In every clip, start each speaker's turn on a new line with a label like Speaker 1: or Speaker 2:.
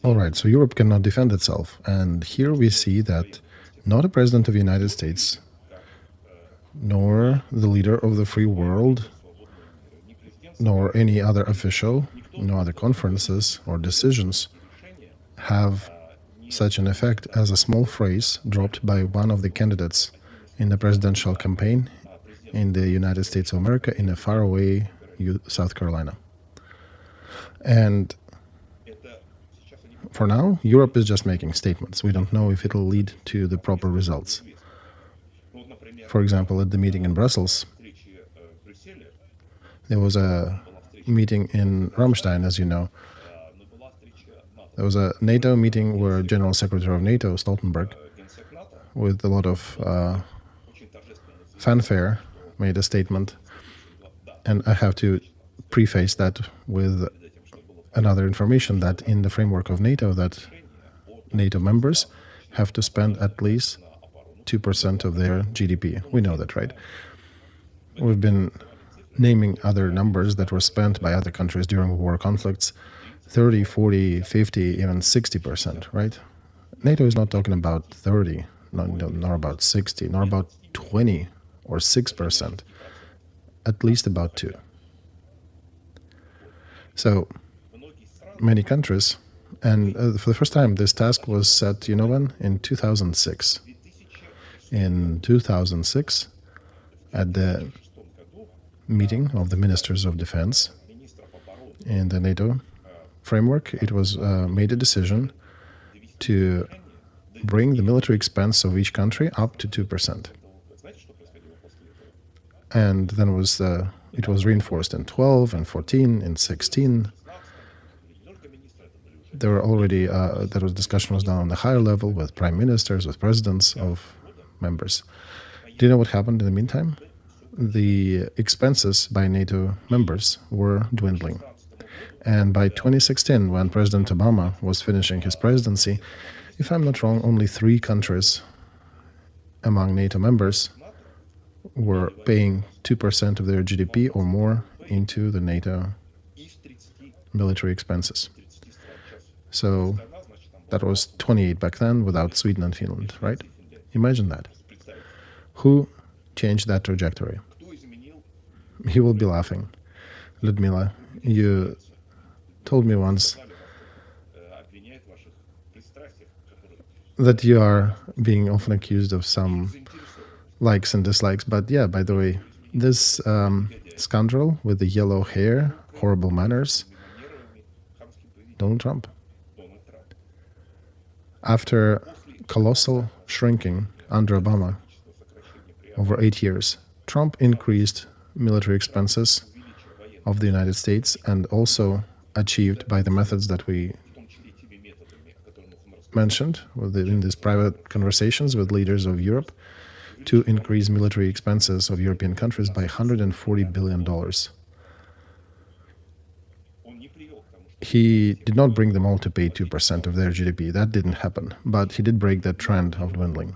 Speaker 1: All right, so Europe cannot defend itself. And here we see that not a president of the United States, nor the leader of the free world, nor any other official, no other conferences or decisions have such an effect as a small phrase dropped by one of the candidates in the presidential campaign in the United States of America in a faraway South Carolina. And for now, Europe is just making statements. We don't know if it'll lead to the proper results. For example, at the meeting in Brussels, there was a meeting in Ramstein, as you know. There was a NATO meeting where General Secretary of NATO, Stoltenberg, with a lot of fanfare, made a statement. And I have to preface that with another information that in the framework of NATO, that NATO members have to spend at least 2% of their GDP. We know that, right? We've been naming other numbers that were spent by other countries during war conflicts, 30, 40, 50, even 60%, right? NATO is not talking about 30, nor about 60, nor about 20 or 6%, at least about 2. So many countries, and for the first time this task was set, you know when? In 2006. In 2006, at the meeting of the Ministers of Defense in the NATO framework, it was made a decision to bring the military expense of each country up to 2%. And then it was reinforced in 12 and 14, in 16. There were already, discussion was done on the higher level with prime ministers, with presidents of members. Do you know what happened in the meantime? The expenses by NATO members were dwindling. And by 2016, when President Obama was finishing his presidency, if I'm not wrong, only 3 countries among NATO members were paying 2% of their GDP or more into the NATO military expenses. So that was 28 back then without Sweden and Finland, right? Imagine that. Who changed that trajectory? You will be laughing. Ludmila, you told me once that you are being often accused of some likes and dislikes. But yeah, by the way, this scoundrel with the yellow hair, horrible manners, Donald Trump. After colossal shrinking under Obama over 8 years, Trump increased military expenses of the United States and also achieved by the methods that we mentioned in these private conversations with leaders of Europe to increase military expenses of European countries by $140 billion. He did not bring them all to pay 2% of their GDP. That didn't happen. But he did break that trend of dwindling.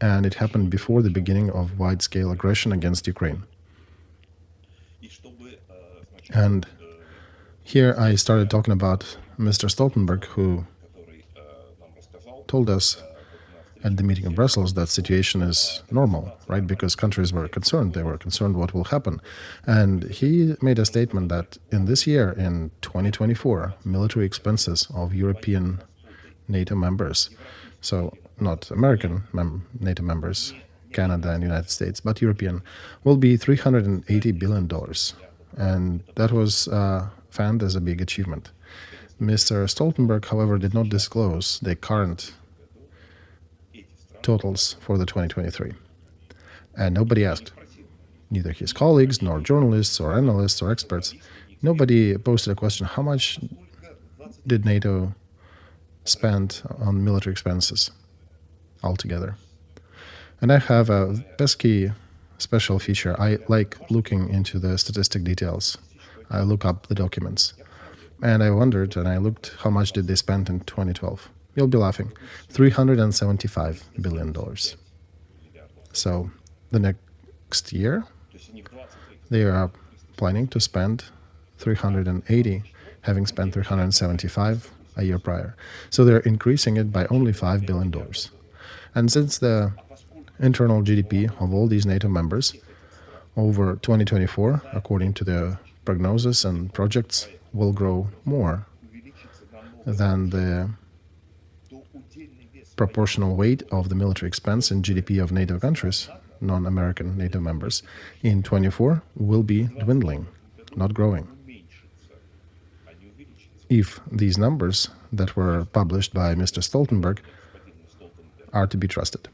Speaker 1: And it happened before the beginning of wide-scale aggression against Ukraine. And here I started talking about Mr. Stoltenberg, who told us at the meeting in Brussels that situation is normal, right? Because countries were concerned. They were concerned what will happen. And he made a statement that in this year, in 2024, military expenses of European NATO members, so not American NATO members, Canada and United States, but European, will be $380 billion. And that was found as a big achievement. Mr. Stoltenberg, however, did not disclose the current totals for the 2023. And nobody asked, neither his colleagues, nor journalists, or analysts, or experts. Nobody posted a question, how much did NATO spend on military expenses altogether? And I have a pesky special feature. I like looking into the statistic details. I look up the documents. And I wondered, and I looked, how much did they spend in 2012? You'll be laughing. $375 billion. So the next year, they are planning to spend 380. having spent 375 a year prior. So they're increasing it by only $5 billion. And since the internal GDP of all these NATO members over 2024, according to the prognosis and projects, will grow more than the proportional weight of the military expense in GDP of NATO countries, non-American NATO members, in 24 will be dwindling, not growing. If these numbers that were published by Mr. Stoltenberg are to be trusted.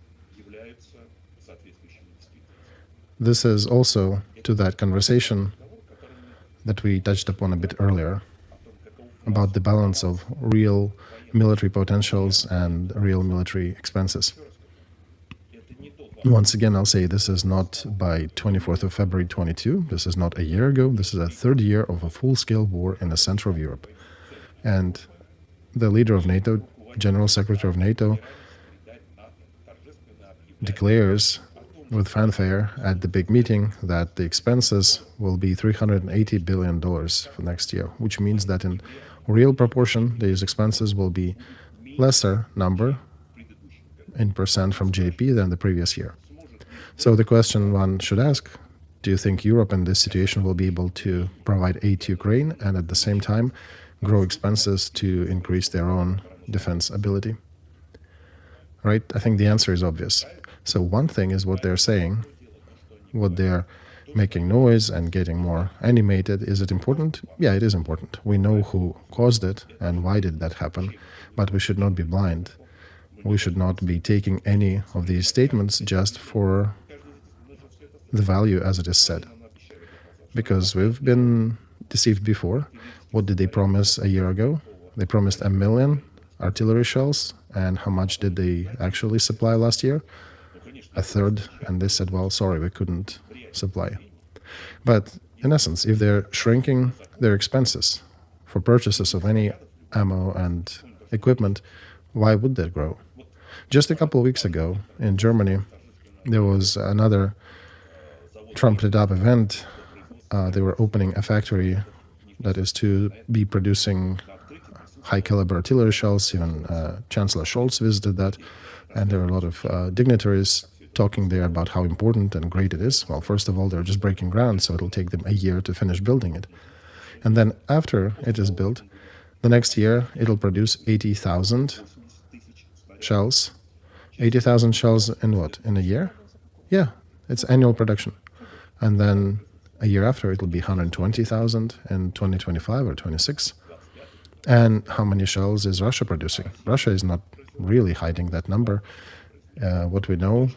Speaker 1: This is also to that conversation that we touched upon a bit earlier about the balance of real military potentials and real military expenses. Once again, I'll say this is not by 24th of February 22. This is not a year ago. This is a third year of a full-scale war in the center of Europe. And the leader of NATO, General Secretary of NATO, declares with fanfare at the big meeting that the expenses will be $380 billion for next year, which means that in real proportion, these expenses will be lesser number in percent from GDP than the previous year. So the question one should ask, do you think Europe in this situation will be able to provide aid to Ukraine and at the same time grow expenses to increase their own defense ability? Right? I think the answer is obvious. So one thing is what they're saying, what they're making noise and getting more animated. Is it important? Yeah, it is important. We know who caused it and why did that happen, but we should not be blind. We should not be taking any of these statements just for the value as it is said. Because we've been deceived before. What did they promise a year ago? They promised 1 million artillery shells, and how much did they actually supply last year? A third, and they said, well, sorry, we couldn't supply. But in essence, if they're shrinking their expenses for purchases of any ammo and equipment, why would that grow? Just a couple of weeks ago in Germany, there was another trumpeted up event. They were opening a factory that is to be producing high caliber artillery shells. Even Chancellor Scholz visited that, and there were a lot of dignitaries talking there about how important and great it is. Well, first of all, they're just breaking ground, so it'll take them a year to finish building it. And then after it is built, the next year it'll produce 80,000 shells. 80,000 shells in what? In a year? Yeah, it's annual production. And then a year after it'll be 120,000 in 2025 or 26. And how many shells is Russia producing? Russia is not really hiding that number. What we know,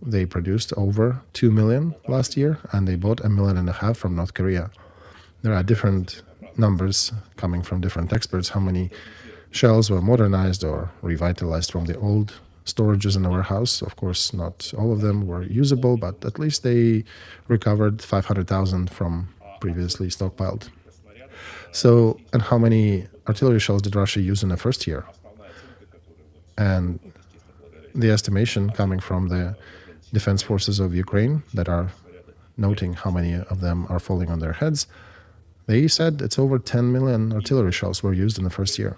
Speaker 1: they produced over 2 million last year, and they bought 1.5 million from North Korea. There are different numbers coming from different experts, how many shells were modernized or revitalized from the old storages in the warehouse. Of course, not all of them were usable, but at least they recovered 500,000 from previously stockpiled. So, and how many artillery shells did Russia use in the first year? And the estimation coming from the defense forces of Ukraine that are noting how many of them are falling on their heads, they said it's over 10 million artillery shells were used in the first year.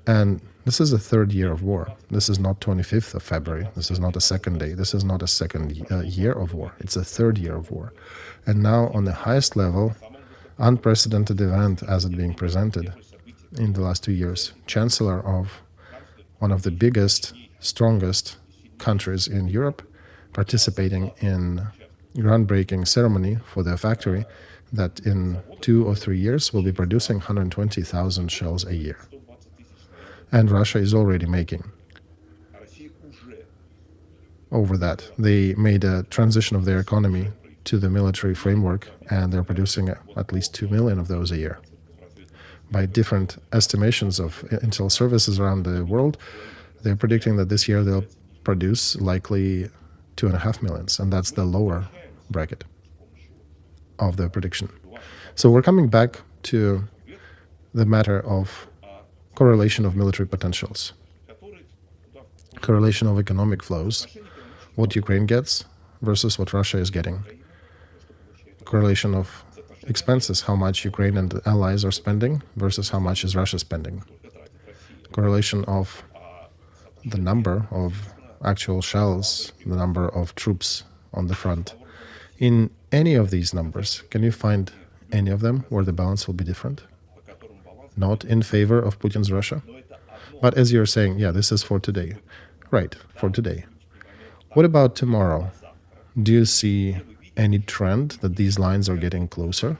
Speaker 1: And this is the third year of war. This is not 25th of February. This is not a second day. This is not a second year of war. It's a third year of war. And now on the highest level, unprecedented event as it being presented in the last 2 years, Chancellor of one of the biggest, strongest countries in Europe, participating in groundbreaking ceremony for their factory that in 2 or 3 years will be producing 120,000 shells a year. And Russia is already making over that. They made a transition of their economy to the military framework, and they're producing at least 2 million of those a year. By different estimations of intel services around the world, they're predicting that this year they'll produce likely 2.5 million, and that's the lower bracket of the prediction. So we're coming back to the matter of correlation of military potentials, correlation of economic flows, what Ukraine gets versus what Russia is getting, correlation of expenses, how much Ukraine and the allies are spending versus how much is Russia spending. Correlation of the number of actual shells, the number of troops on the front. In any of these numbers, can you find any of them where the balance will be different? Not in favor of Putin's Russia? But as you're saying, yeah, this is for today. Right, for today. What about tomorrow? Do you see any trend that these lines are getting closer?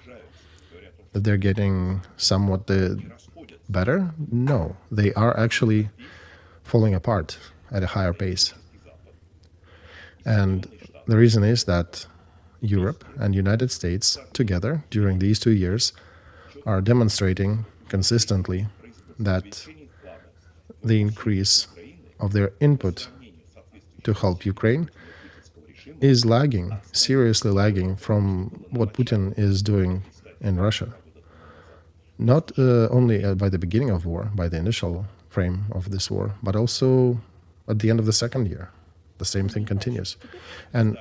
Speaker 1: That they're getting somewhat better? No, they are actually falling apart at a higher pace. And the reason is that Europe and United States together during these 2 years are demonstrating consistently that the increase of their input to help Ukraine is lagging, seriously lagging from what Putin is doing in Russia. Not only by the beginning of war, by the initial frame of this war, but also at the end of the second year. The same thing continues. And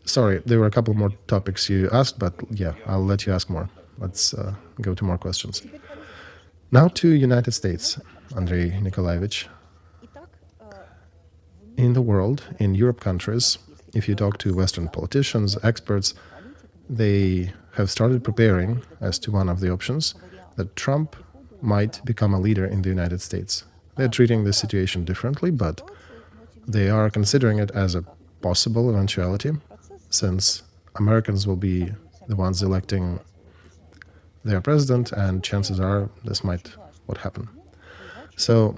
Speaker 1: sorry, there were a couple more topics you asked, but yeah, I'll let you ask more. Let's go to more questions. Now to United States, Andrei Nikolaevich. In the world, in Europe countries, if you talk to Western politicians, experts, they have started preparing as to one of the options that Trump might become a leader in the United States. They're treating the situation differently, but they are considering it as a possible eventuality, since Americans will be the ones electing their president, and chances are this might what happen. So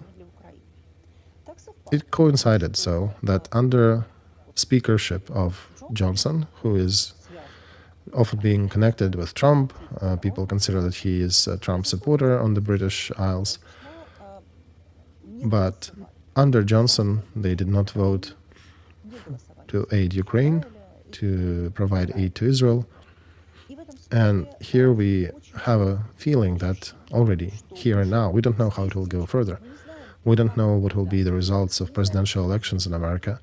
Speaker 1: it coincided so that under speakership of Johnson, who is often being connected with Trump, people consider that he is a Trump supporter on the British Isles, but under Johnson they did not vote to aid Ukraine, to provide aid to Israel. And here we have a feeling that already, here and now, we don't know how it will go further. We don't know what will be the results of presidential elections in America.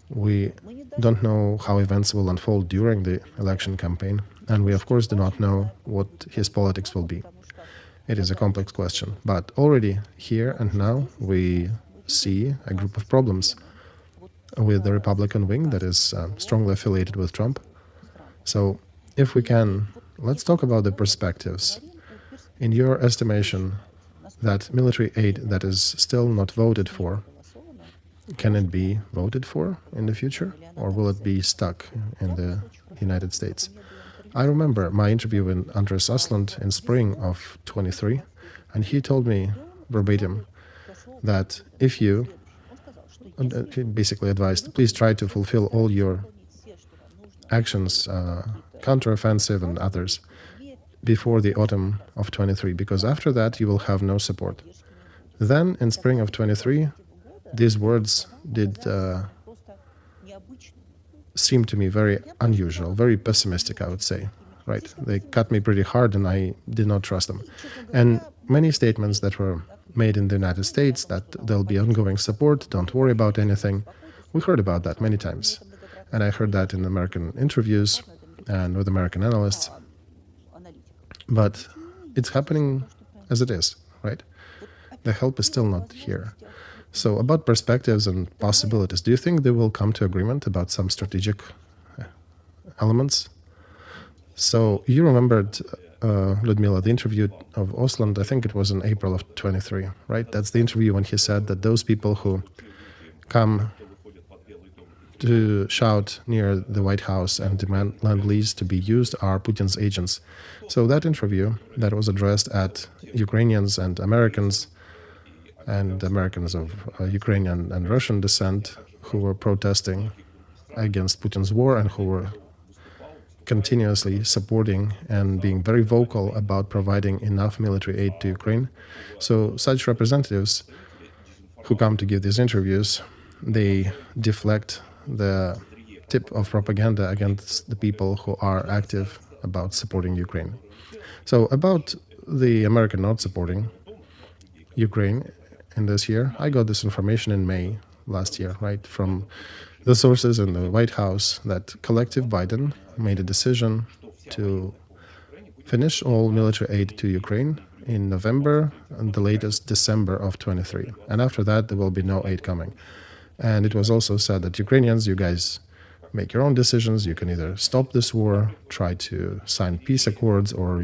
Speaker 1: We don't know how events will unfold during the election campaign. And we, of course, do not know what his politics will be. It is a complex question. But already here and now, we see a group of problems with the Republican wing that is strongly affiliated with Trump. So if we can, let's talk about the perspectives. In your estimation, that military aid that is still not voted for, can it be voted for in the future, or will it be stuck in the United States? I remember my interview with Andrei Illarionov in spring of 23, and he told me verbatim that if you, he basically advised, please try to fulfill all your actions, counteroffensive and others, before the autumn of 23, because after that you will have no support. Then in spring of 23, these words did seem to me very unusual, very pessimistic, I would say. Right? They cut me pretty hard and I did not trust them. And many statements that were made in the United States that there'll be ongoing support, don't worry about anything. We heard about that many times. And I heard that in American interviews and with American analysts. But it's happening as it is, right? The help is still not here. So about perspectives and possibilities, do you think they will come to agreement about some strategic elements? So you remembered, Ludmila, the interview of Osland, I think it was in April of 23, right? That's the interview when he said that those people who come to shout near the White House and demand Lend-Lease to be used are Putin's agents. So that interview that was addressed at Ukrainians and Americans of Ukrainian and Russian descent who were protesting against Putin's war and who were continuously supporting and being very vocal about providing enough military aid to Ukraine. So such representatives who come to give these interviews, they deflect the tip of propaganda against the people who are active about supporting Ukraine. So about the American not supporting Ukraine in this year, I got this information in May last year, right, from the sources in the White House that collective Biden made a decision to finish all military aid to Ukraine in November and the latest December of 23. And after that, there will be no aid coming. And it was also said that Ukrainians, you guys make your own decisions. You can either stop this war, try to sign peace accords, or,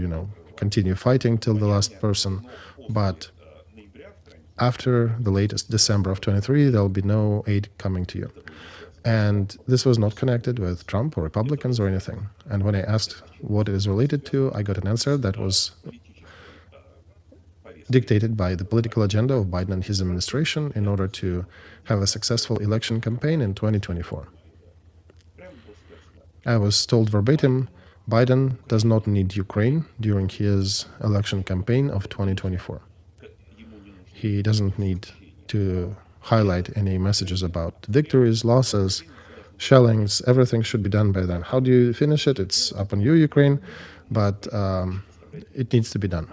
Speaker 1: continue fighting till the last person. But after the latest December of 23, there'll be no aid coming to you. And this was not connected with Trump or Republicans or anything. And when I asked what it is related to, I got an answer that was dictated by the political agenda of Biden and his administration in order to have a successful election campaign in 2024. I was told verbatim, Biden does not need Ukraine during his election campaign of 2024. He doesn't need to highlight any messages about victories, losses, shellings. Everything should be done by then. How do you finish it? It's up on you, Ukraine, but it needs to be done.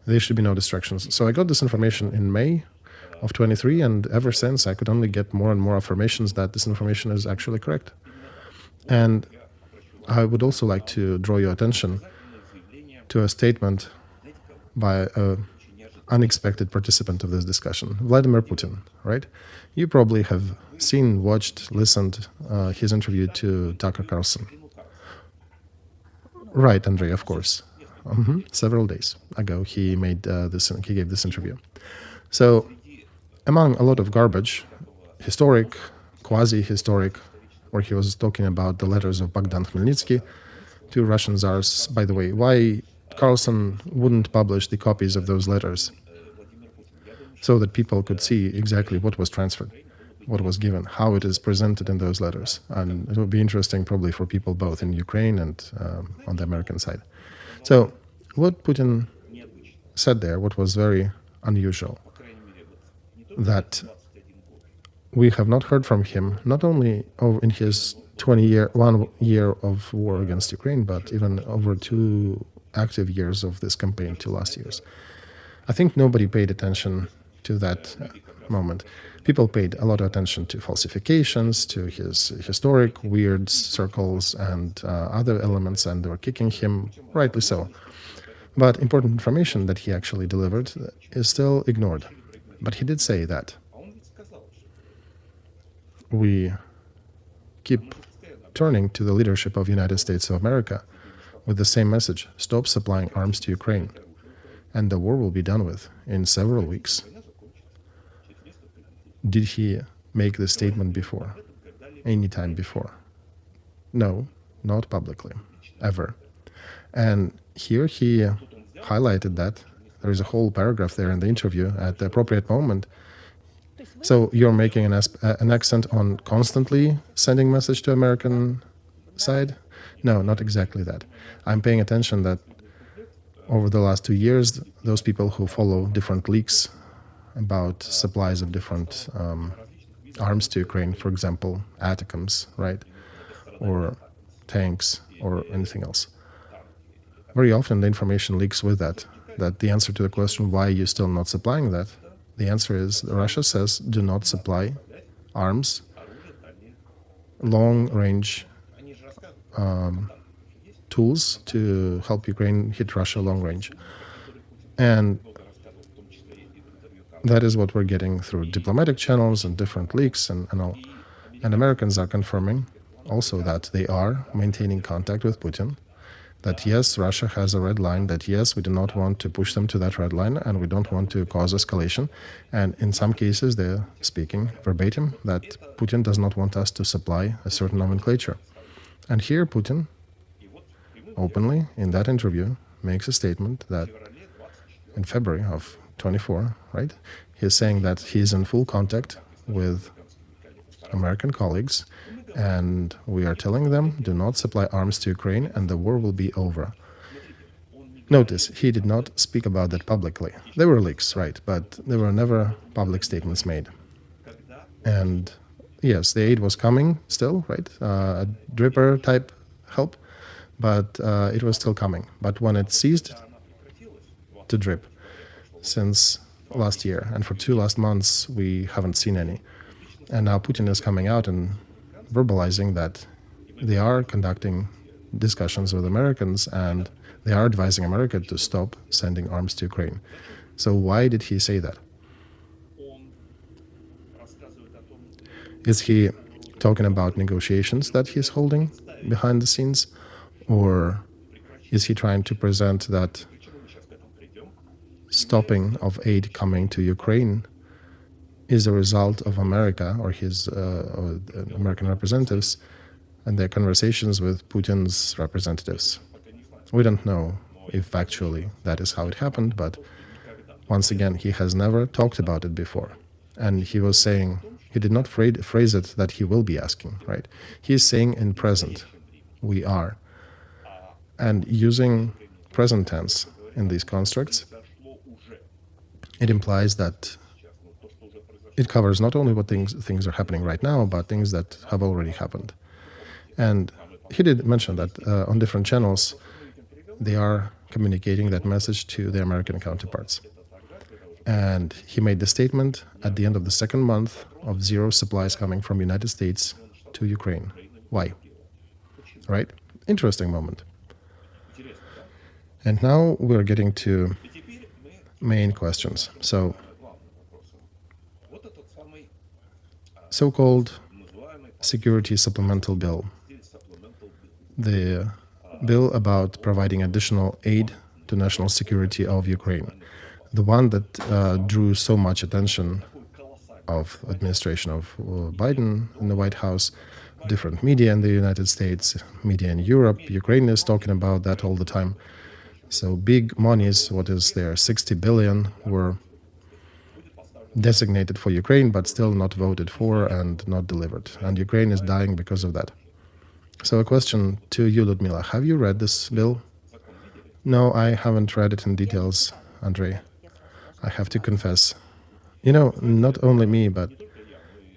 Speaker 1: There should be no distractions. So I got this information in May of 23, and ever since I could only get more and more affirmations that this information is actually correct. And I would also like to draw your attention to a statement by an unexpected participant of this discussion, Vladimir Putin, right? You probably have seen, watched, listened his interview to Tucker Carlson. Right, Andrei, of course. Several days ago, he gave this interview. So, among a lot of garbage, historic, quasi-historic, where he was talking about the letters of Bogdan Khmelnytsky to Russian czars. By the way, why Carlson wouldn't publish the copies of those letters so that people could see exactly what was transferred, what was given, how it is presented in those letters. And it would be interesting probably for people both in Ukraine and on the American side. So what Putin said there, what was very unusual, that we have not heard from him, not only in his 1 year of war against Ukraine, but even over 2 active years of this campaign, 2 last years. I think nobody paid attention to that moment. People paid a lot of attention to falsifications, to his historic weird circles and other elements, and they were kicking him, rightly so. But important information that he actually delivered is still ignored. But he did say that we keep turning to the leadership of the United States of America with the same message: stop supplying arms to Ukraine, and the war will be done with in several weeks. Did he make this statement before? Any time before? No, not publicly, ever. And here he highlighted that. There is a whole paragraph there in the interview at the appropriate moment. So you're making an accent on constantly sending message to American side? No, not exactly that. I'm paying attention that over the last 2 years, those people who follow different leaks about supplies of different arms to Ukraine, for example, ATACMS, right, or tanks or anything else. Very often the information leaks with that the answer to the question, why are you still not supplying that? The answer is Russia says do not supply arms, long-range tools to help Ukraine hit Russia long-range. And that is what we're getting through diplomatic channels and different leaks and all. And Americans are confirming also that they are maintaining contact with Putin, that yes, Russia has a red line, that yes, we do not want to push them to that red line and we don't want to cause escalation. And in some cases, they're speaking verbatim that Putin does not want us to supply a certain nomenclature. And here Putin, openly, in that interview, makes a statement that in February of 24, right, he's saying that he's in full contact with American colleagues, and we are telling them, do not supply arms to Ukraine and the war will be over. Notice, he did not speak about that publicly. There were leaks, right, but there were never public statements made. And yes, the aid was coming still, right, a dripper type help, but it was still coming. But when it ceased to drip since last year, and for 2 last months, we haven't seen any. And now Putin is coming out and verbalizing that they are conducting discussions with Americans, and they are advising America to stop sending arms to Ukraine. So why did he say that? Is he talking about negotiations that he's holding behind the scenes? Or is he trying to present that stopping of aid coming to Ukraine is a result of America or his or American representatives and their conversations with Putin's representatives? We don't know if actually that is how it happened, but once again, he has never talked about it before. And he was saying, he did not phrase it that he will be asking, right? He is saying in present, we are. And using present tense in these constructs, it implies that it covers not only what things are happening right now, but things that have already happened. And he did mention that on different channels, they are communicating that message to their American counterparts. And he made the statement at the end of the second month of zero supplies coming from the United States to Ukraine. Why? Right? Interesting moment. And now we're getting to main questions. So, so-called security supplemental bill, the bill about providing additional aid to national security of Ukraine, the one that drew so much attention of administration of Biden in the White House, different media in the United States, media in Europe. Ukraine is talking about that all the time. So big monies, what is there, 60 billion were designated for Ukraine, but still not voted for and not delivered. And Ukraine is dying because of that. So a question to you, Ludmila. Have you read this bill? No, I haven't read it in details, Andrei. I have to confess. You know, not only me, but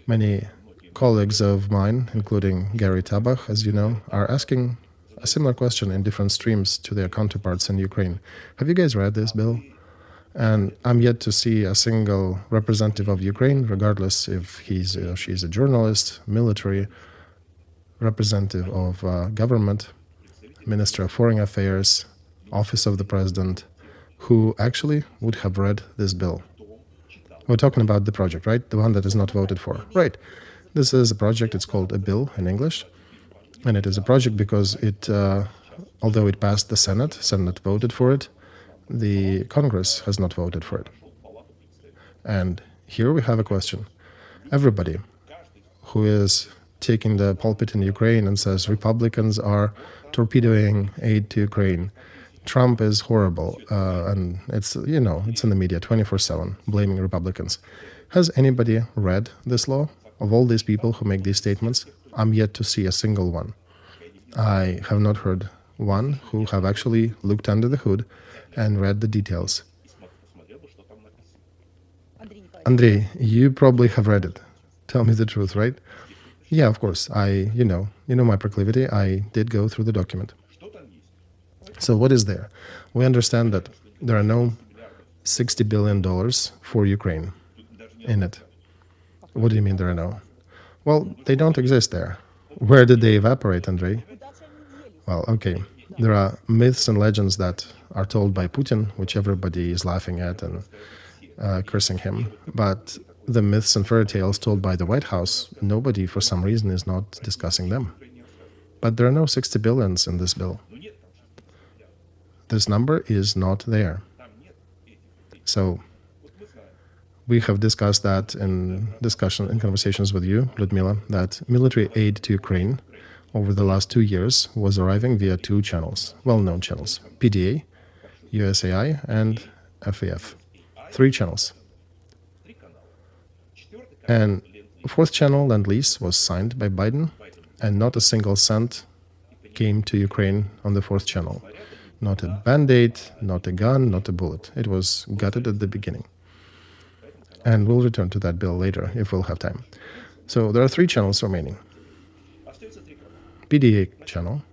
Speaker 1: many colleagues of mine, including Gary Tabach, as you know, are asking a similar question in different streams to their counterparts in Ukraine. Have you guys read this bill? And I'm yet to see a single representative of Ukraine, regardless if he's or she's a journalist, military, representative of government, Minister of Foreign Affairs, Office of the President, who actually would have read this bill. We're talking about the project, right? The one that is not voted for. Right. This is a project, it's called a bill in English. And it is a project because it, although it passed the Senate voted for it, the Congress has not voted for it. And here we have a question. Everybody who is taking the pulpit in Ukraine and says Republicans are torpedoing aid to Ukraine, Trump is horrible, and it's, you know, it's in the media 24/7, blaming Republicans. Has anybody read this law? Of all these people who make these statements, I'm yet to see a single one. I have not heard one who have actually looked under the hood and read the details. Andrei, you probably have read it. Tell me the truth, right? Yeah, of course. You know my proclivity. I did go through the document. So what is there? We understand that there are no $60 billion for Ukraine in it. What do you mean there are no? Well, they don't exist there. Where did they evaporate, Andrei? Well, okay. There are myths and legends that are told by Putin, which everybody is laughing at and cursing him. But the myths and fairy tales told by the White House, nobody, for some reason, is not discussing them. But there are no 60 billions in this bill. This number is not there. So we have discussed that in conversations with you, Ludmila, that military aid to Ukraine over the last 2 years was arriving via two channels, well-known channels, PDA, USAI, and FAF. 3 channels. And fourth channel, Lend-Lease, was signed by Biden, and not a single cent came to Ukraine on the fourth channel. Not a Band-Aid, not a gun, not a bullet. It was gutted at the beginning. And we'll return to that bill later if we'll have time. So there are 3 channels remaining. PDA channel,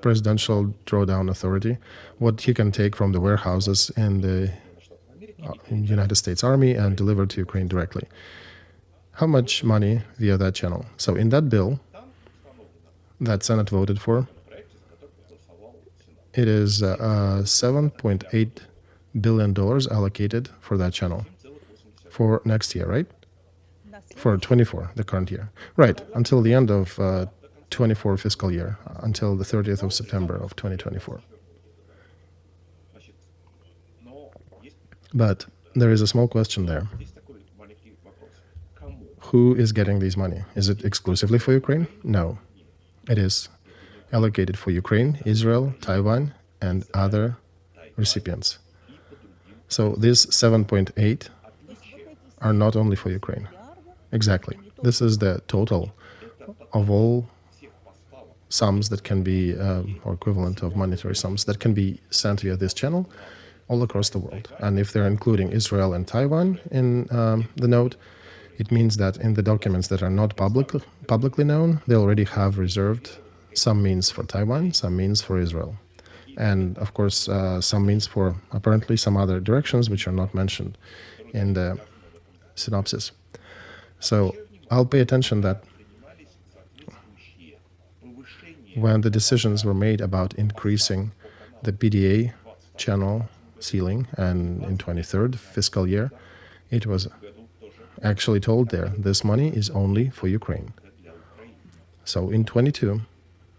Speaker 1: Presidential Drawdown Authority, what he can take from the warehouses in the United States Army and deliver to Ukraine directly. How much money via that channel? So in that bill that Senate voted for, it is $7.8 billion allocated for that channel for next year, right? For 24, the current year. Right, until the end of 24 fiscal year, until the 30th of September of 2024. But there is a small question there. Who is getting these money? Is it exclusively for Ukraine? No. It is allocated for Ukraine, Israel, Taiwan, and other recipients. So these 7.8 are not only for Ukraine. Exactly. This is the total of all sums that can be, or equivalent of monetary sums that can be sent via this channel all across the world. And if they're including Israel and Taiwan in the note, it means that in the documents that are not publicly known, they already have reserved some means for Taiwan, some means for Israel. And of course, some means for apparently some other directions which are not mentioned in the synopsis. So I'll pay attention that when the decisions were made about increasing the PDA channel ceiling, and in 23rd fiscal year, it was actually told there, this money is only for Ukraine. So in 22,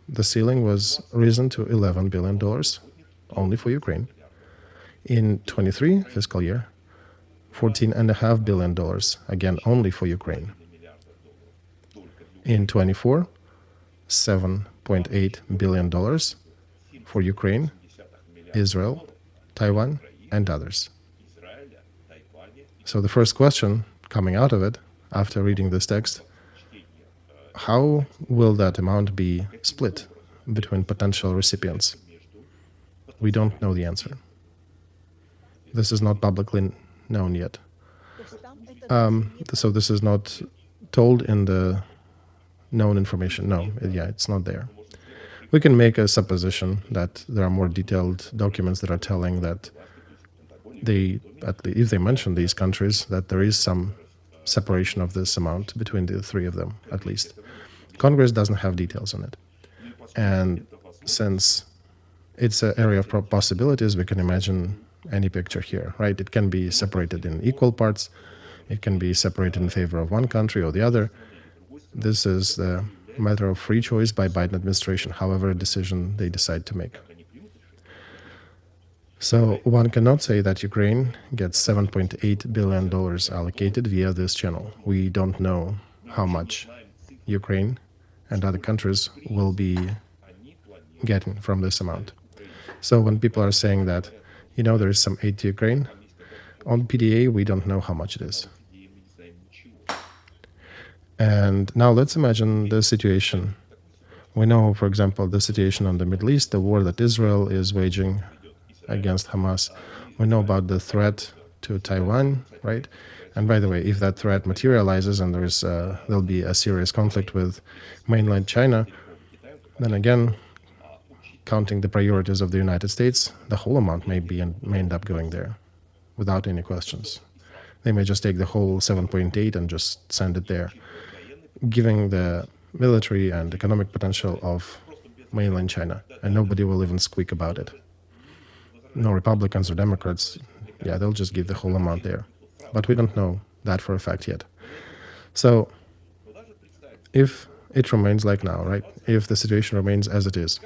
Speaker 1: the ceiling was risen to $11 billion, only for Ukraine. In 23 fiscal year, $14.5 billion, again, only for Ukraine. In 24, $7.8 billion for Ukraine, Israel, Taiwan, and others. So the first question coming out of it, after reading this text, how will that amount be split between potential recipients? We don't know the answer. This is not publicly known yet. So this is not told in the known information. No, it's not there. We can make a supposition that there are more detailed documents that are telling that if they mention these countries, that there is some separation of this amount between the three of them, at least. Congress doesn't have details on it. And since it's an area of possibilities, we can imagine any picture here, right? It can be separated in equal parts. It can be separated in favor of one country or the other. This is the matter of free choice by Biden administration, however decision they decide to make. So one cannot say that Ukraine gets $7.8 billion allocated via this channel. We don't know how much Ukraine and other countries will be getting from this amount. So when people are saying that, there is some aid to Ukraine, on PDA, we don't know how much it is. And now let's imagine the situation. We know, for example, the situation on the Middle East, the war that Israel is waging against Hamas. We know about the threat to Taiwan, right? And by the way, if that threat materializes and there'll be a serious conflict with mainland China, then again, counting the priorities of the United States, the whole amount may end up going there without any questions. They may just take the whole 7.8 and just send it there, giving the military and economic potential of mainland China, and nobody will even squeak about it. No Republicans or Democrats, they'll just give the whole amount there. But we don't know that for a fact yet. So if it remains like now, right? If the situation remains as it is,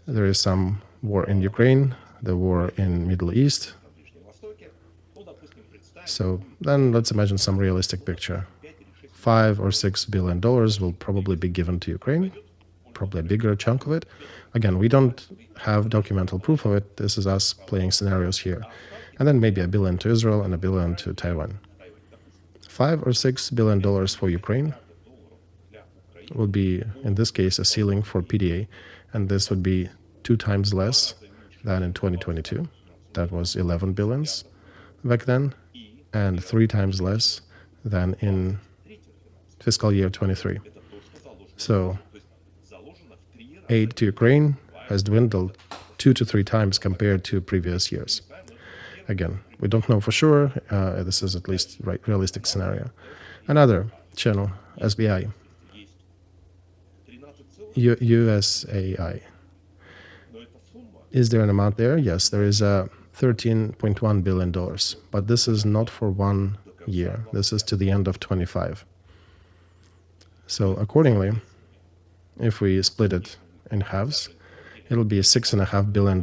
Speaker 1: there is some war in Ukraine, the war in Middle East. So then let's imagine some realistic picture. $5 or $6 billion will probably be given to Ukraine, probably a bigger chunk of it. Again, we don't have documental proof of it. This is us playing scenarios here. And then maybe $1 billion to Israel and $1 billion to Taiwan. $5 or $6 billion for Ukraine would be, in this case, a ceiling for PDA, and this would be 2 times less than in 2022. That was 11 billions back then, and 3 times less than in fiscal year 23. So aid to Ukraine has dwindled 2 to 3 times compared to previous years. Again, we don't know for sure. This is at least realistic scenario. Another channel, SBI, USAI. Is there an amount there? Yes, there is a $13.1 billion, but this is not for 1 year. This is to the end of 25. So accordingly, if we split it in halves, it'll be $6.5 billion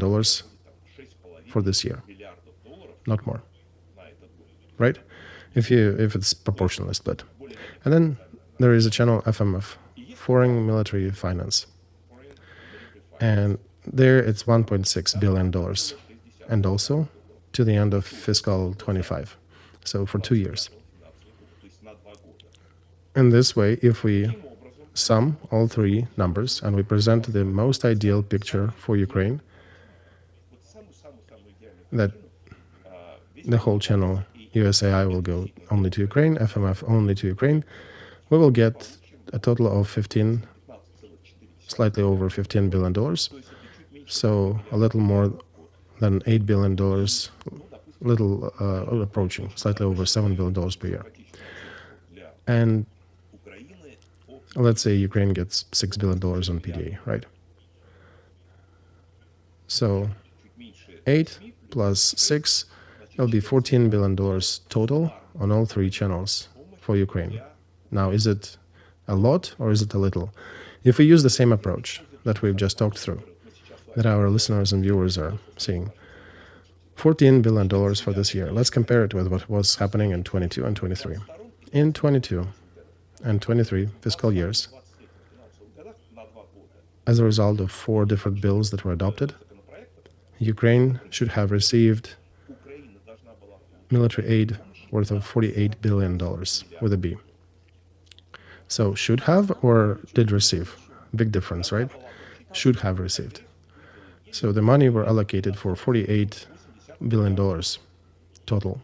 Speaker 1: for this year, not more, right? If it's proportionally split. And then there is a channel FMF, Foreign Military Finance, and there it's $1.6 billion, and also to the end of fiscal 25, so for 2 years. In this way, if we sum all three numbers and we present the most ideal picture for Ukraine, that the whole channel USAI will go only to Ukraine, FMF only to Ukraine, we will get a total of slightly over $15 billion, so a little more than $8 billion, approaching, slightly over $7 billion per year. And let's say Ukraine gets $6 billion on PDA, right? So 8 plus 6, it'll be $14 billion total on all three channels for Ukraine. Now, is it a lot or is it a little? If we use the same approach that we've just talked through, that our listeners and viewers are seeing, $14 billion for this year. Let's compare it with what was happening in 22 and 23. In 22 and 23 fiscal years, as a result of 4 different bills that were adopted, Ukraine should have received military aid worth of $48 billion with a B. So should have or did receive? Big difference, right? Should have received. So the money were allocated for $48 billion total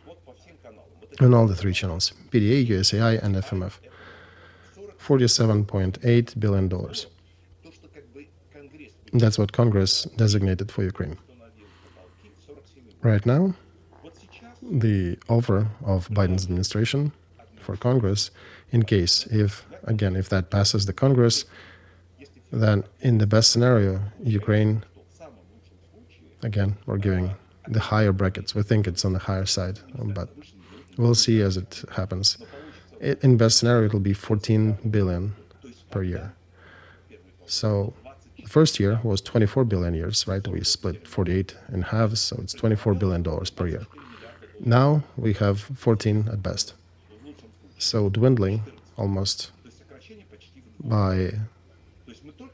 Speaker 1: on all the three channels, PDA, USAI, and FMF. $47.8 billion. That's what Congress designated for Ukraine. Right now, the offer of Biden's administration for Congress, in case, if that passes the Congress, then in the best scenario, Ukraine, again, we're giving the higher brackets. We think it's on the higher side, but we'll see as it happens. In best scenario, it'll be $14 billion per year. So the first year was 24 billion years, right? We split 48 in halves, so it's $24 billion per year. Now we have 14 at best. So dwindling almost by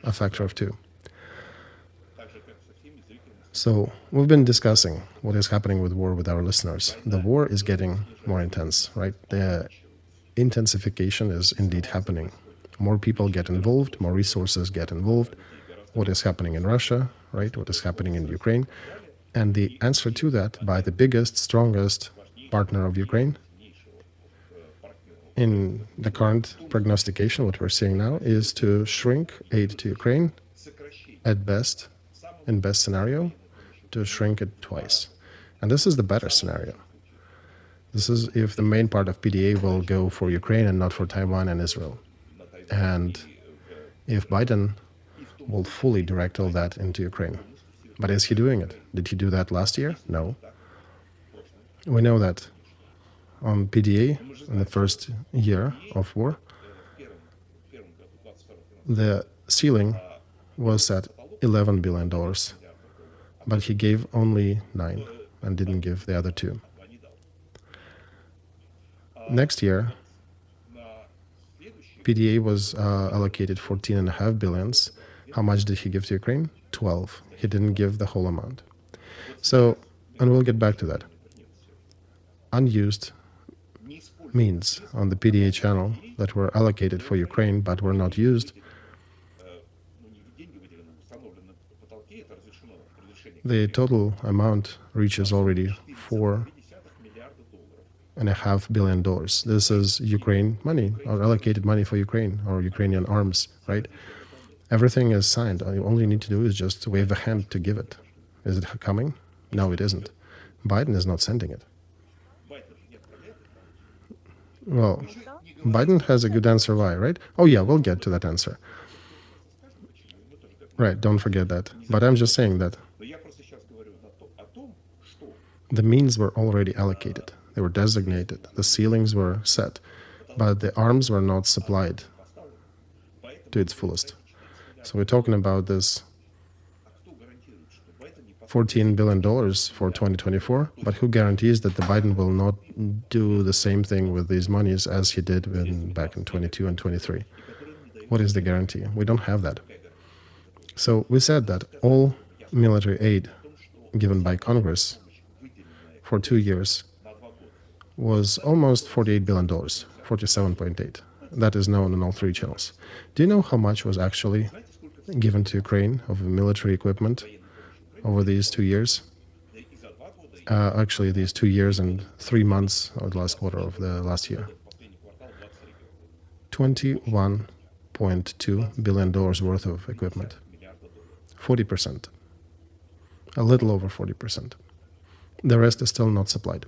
Speaker 1: a factor of 2. So we've been discussing what is happening with war with our listeners. The war is getting more intense, right? The intensification is indeed happening. More people get involved, more resources get involved. What is happening in Russia, right? What is happening in Ukraine? And the answer to that by the biggest, strongest partner of Ukraine in the current prognostication, what we're seeing now, is to shrink aid to Ukraine at best, in best scenario, to shrink it twice. And this is the better scenario. This is if the main part of PDA will go for Ukraine and not for Taiwan and Israel. And if Biden will fully direct all that into Ukraine. But is he doing it? Did he do that last year? No. We know that on PDA, in the first year of war, the ceiling was at $11 billion, but he gave only 9 and didn't give the other 2. Next year, PDA was allocated $14.5 billion. How much did he give to Ukraine? 12. He didn't give the whole amount. So, and we'll get back to that. Unused means on the PDA channel that were allocated for Ukraine but were not used, the total amount reaches already $4.5 billion. This is Ukraine money, or allocated money for Ukraine, or Ukrainian arms, right? Everything is signed. All you only need to do is just wave a hand to give it. Is it coming? No, it isn't. Biden is not sending it. Well, Biden has a good answer why, right? Oh yeah, we'll get to that answer. Right, don't forget that. But I'm just saying that The means were already allocated. They were designated. The ceilings were set, but the arms were not supplied to its fullest. So we're talking about this $14 billion for 2024, but who guarantees that the Biden will not do the same thing with these monies as he did back in 22 and 23? What is the guarantee? We don't have that. So we said that all military aid given by Congress for 2 years was almost $48 billion, 47.8. That is known on all three channels. Do you know how much was actually given to Ukraine of military equipment over these 2 years? Actually, these 2 years and 3 months of the last quarter of the last year. $21.2 billion worth of equipment. 40%. A little over 40%. The rest is still not supplied.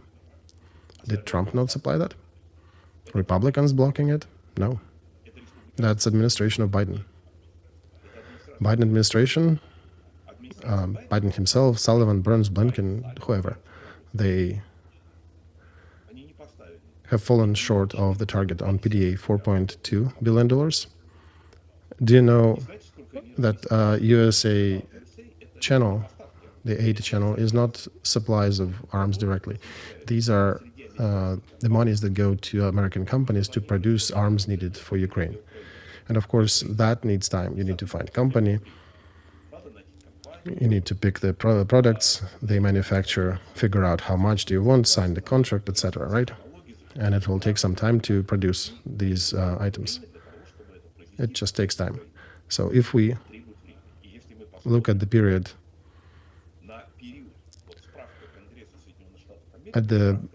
Speaker 1: Did Trump not supply that? Republicans blocking it? No. That's administration of Biden. Biden administration, Biden himself, Sullivan, Burns, Blinken, whoever, they have fallen short of the target on PDA, $4.2 billion. Do you know that USA channel, the aid channel, is not supplies of arms directly? These are the monies that go to American companies to produce arms needed for Ukraine. And of course, that needs time. You need to find a company. You need to pick the products they manufacture, figure out how much do you want, sign the contract, etc., right? And it will take some time to produce these items. It just takes time. So if we look at the period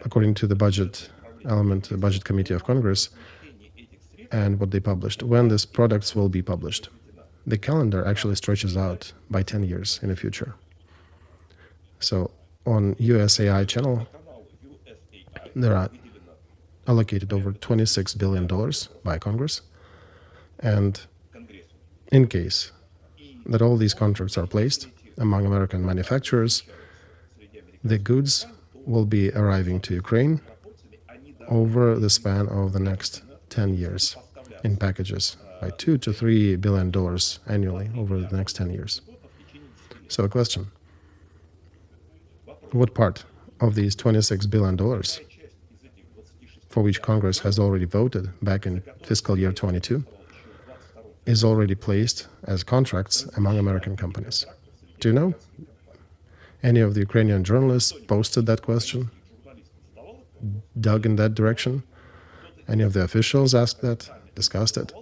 Speaker 1: according to the budget element, the budget committee of Congress, and what they published, when these products will be published, the calendar actually stretches out by 10 years in the future. So on USAI channel, there are allocated over $26 billion by Congress. And in case that all these contracts are placed among American manufacturers, the goods will be arriving to Ukraine over the span of the next 10 years in packages by $2 to $3 billion annually over the next 10 years. So a question: what part of these $26 billion, for which Congress has already voted back in fiscal year 22, is already placed as contracts among American companies? Do you know? Any of the Ukrainian journalists posted that question, dug in that direction? Any of the officials asked that, discussed it?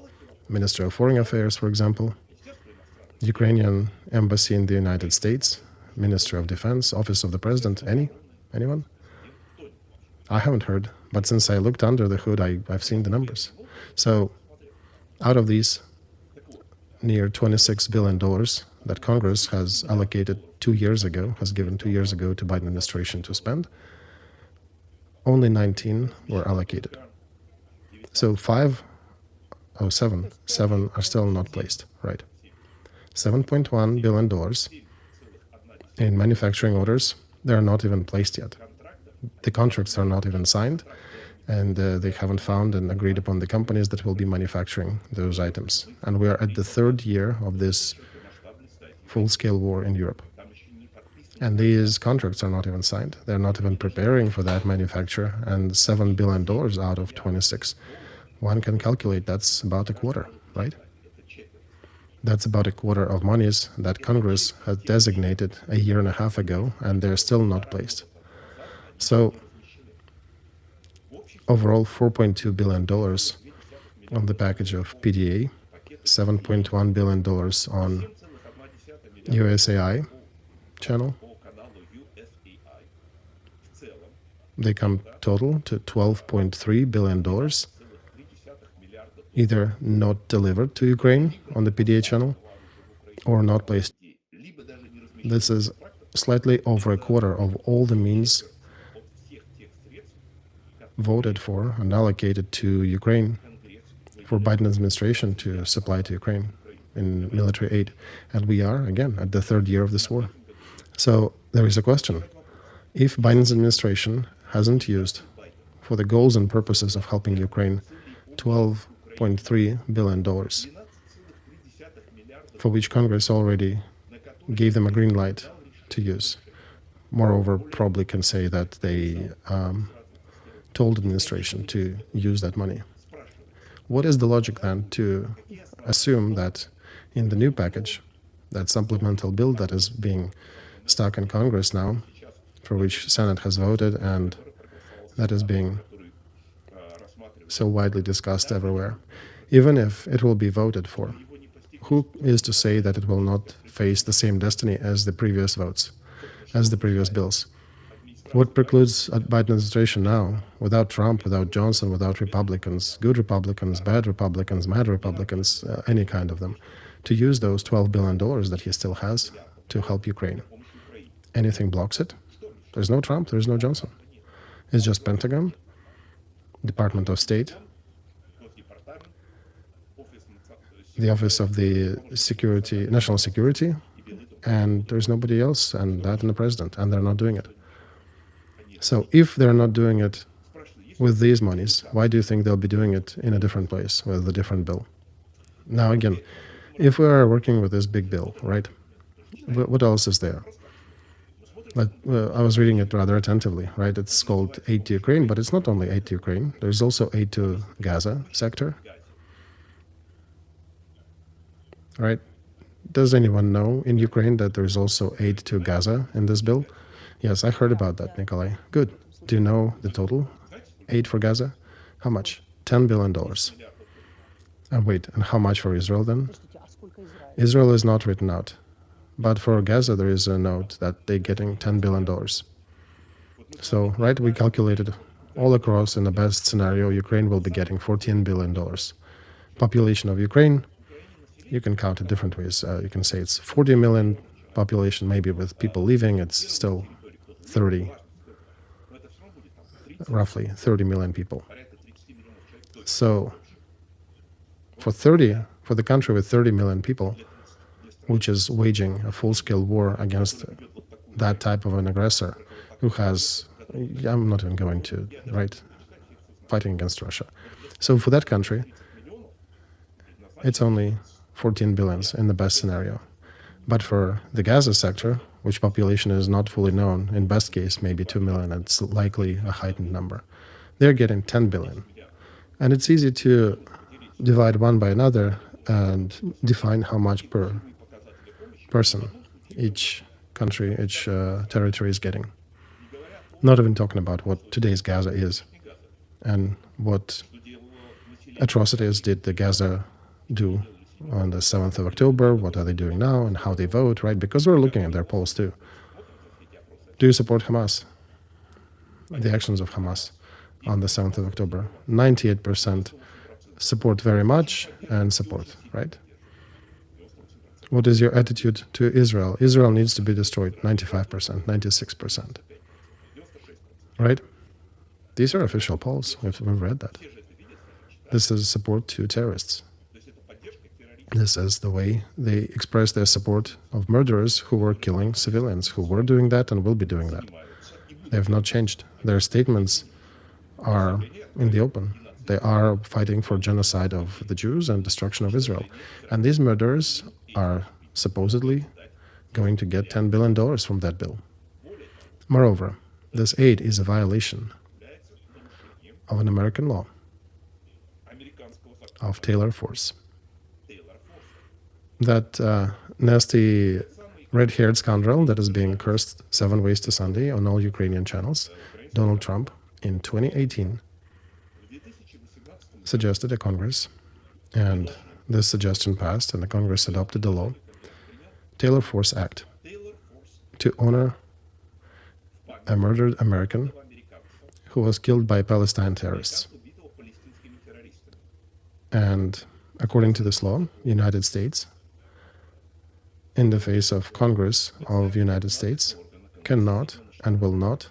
Speaker 1: Minister of Foreign Affairs, for example, Ukrainian Embassy in the United States, Minister of Defense, Office of the President, anyone? I haven't heard, but since I looked under the hood, I've seen the numbers. So out of these near $26 billion that Congress has allocated 2 years ago, has given 2 years ago to Biden administration to spend, only 19 were allocated. So seven are still not placed, right? $7.1 billion in manufacturing orders, they are not even placed yet. The contracts are not even signed, and they haven't found and agreed upon the companies that will be manufacturing those items. And we are at the third year of this full-scale war in Europe. And these contracts are not even signed. They're not even preparing for that manufacture. And $7 billion out of 26, one can calculate that's about a quarter, right? That's about a quarter of monies that Congress had designated a year and a half ago, and they're still not placed. So overall, $4.2 billion on the package of PDA, $7.1 billion on USAI channel. They come total to $12.3 billion, either not delivered to Ukraine on the PDA channel or not placed. This is slightly over a quarter of all the means voted for and allocated to Ukraine for Biden administration to supply to Ukraine in military aid. And we are, again, at the third year of this war. So there is a question. If Biden's administration hasn't used for the goals and purposes of helping Ukraine $12.3 billion, for which Congress already gave them a green light to use. Moreover, probably can say that they told the administration to use that money. What is the logic then to assume that in the new package, that supplemental bill that is being stuck in Congress now, for which Senate has voted and that is being so widely discussed everywhere, even if it will be voted for, who is to say that it will not face the same destiny as the previous votes, as the previous bills? What precludes Biden administration now, without Trump, without Johnson, without Republicans, good Republicans, bad Republicans, mad Republicans, any kind of them, to use those $12 billion that he still has to help Ukraine? Anything blocks it? There's no Trump, there's no Johnson. It's just Pentagon, Department of State, the Office of the Security, National Security, and there's nobody else, and that and the president, and they're not doing it. So if they're not doing it with these monies, why do you think they'll be doing it in a different place with a different bill? Now again, if we are working with this big bill, right, what else is there? Like, I was reading it rather attentively, right? It's called Aid to Ukraine, but it's not only aid to Ukraine. There's also aid to Gaza sector, right? Does anyone know in Ukraine that there's also aid to Gaza in this bill? Yes, I heard about that, Nikolai. Good. Do you know the total aid for Gaza? How much? $10 billion. And wait, and how much for Israel then? Israel is not written out. But for Gaza, there is a note that they're getting $10 billion. So, right, we calculated all across in the best scenario, Ukraine will be getting $14 billion. Population of Ukraine, you can count it different ways. You can say it's 40 million population, maybe with people leaving, it's still 30, roughly 30 million people. So for the country with 30 million people, which is waging a full-scale war against that type of an aggressor who has, I'm not even going to, right, fighting against Russia. So for that country, it's only 14 billions in the best scenario. But for the Gaza sector, which population is not fully known, in best case, maybe 2 million, it's likely a heightened number. They're getting 10 billion. And it's easy to divide one by another and define how much per person each country, each territory is getting. Not even talking about what today's Gaza is and what atrocities did the Gaza do on the 7th of October, what are they doing now, and how they vote, right? Because we're looking at their polls too. Do you support Hamas? The actions of Hamas on the 7th of October. 98% support very much and support, right? What is your attitude to Israel? Israel needs to be destroyed, 95%, 96%, right? These are official polls, we've read that. This is support to terrorists. This is the way they express their support of murderers who were killing civilians, who were doing that and will be doing that. They have not changed. Their statements are in the open. They are fighting for genocide of the Jews and destruction of Israel. And these murderers are supposedly going to get $10 billion from that bill. Moreover, this aid is a violation of an American law, of Taylor Force. That nasty red-haired scoundrel that is being cursed 7 ways to Sunday on all Ukrainian channels, Donald Trump, in 2018, suggested a Congress, and this suggestion passed, and the Congress adopted the law, Taylor Force Act, to honor a murdered American who was killed by Palestine terrorists. And according to this law, United States, in the face of Congress of United States, cannot and will not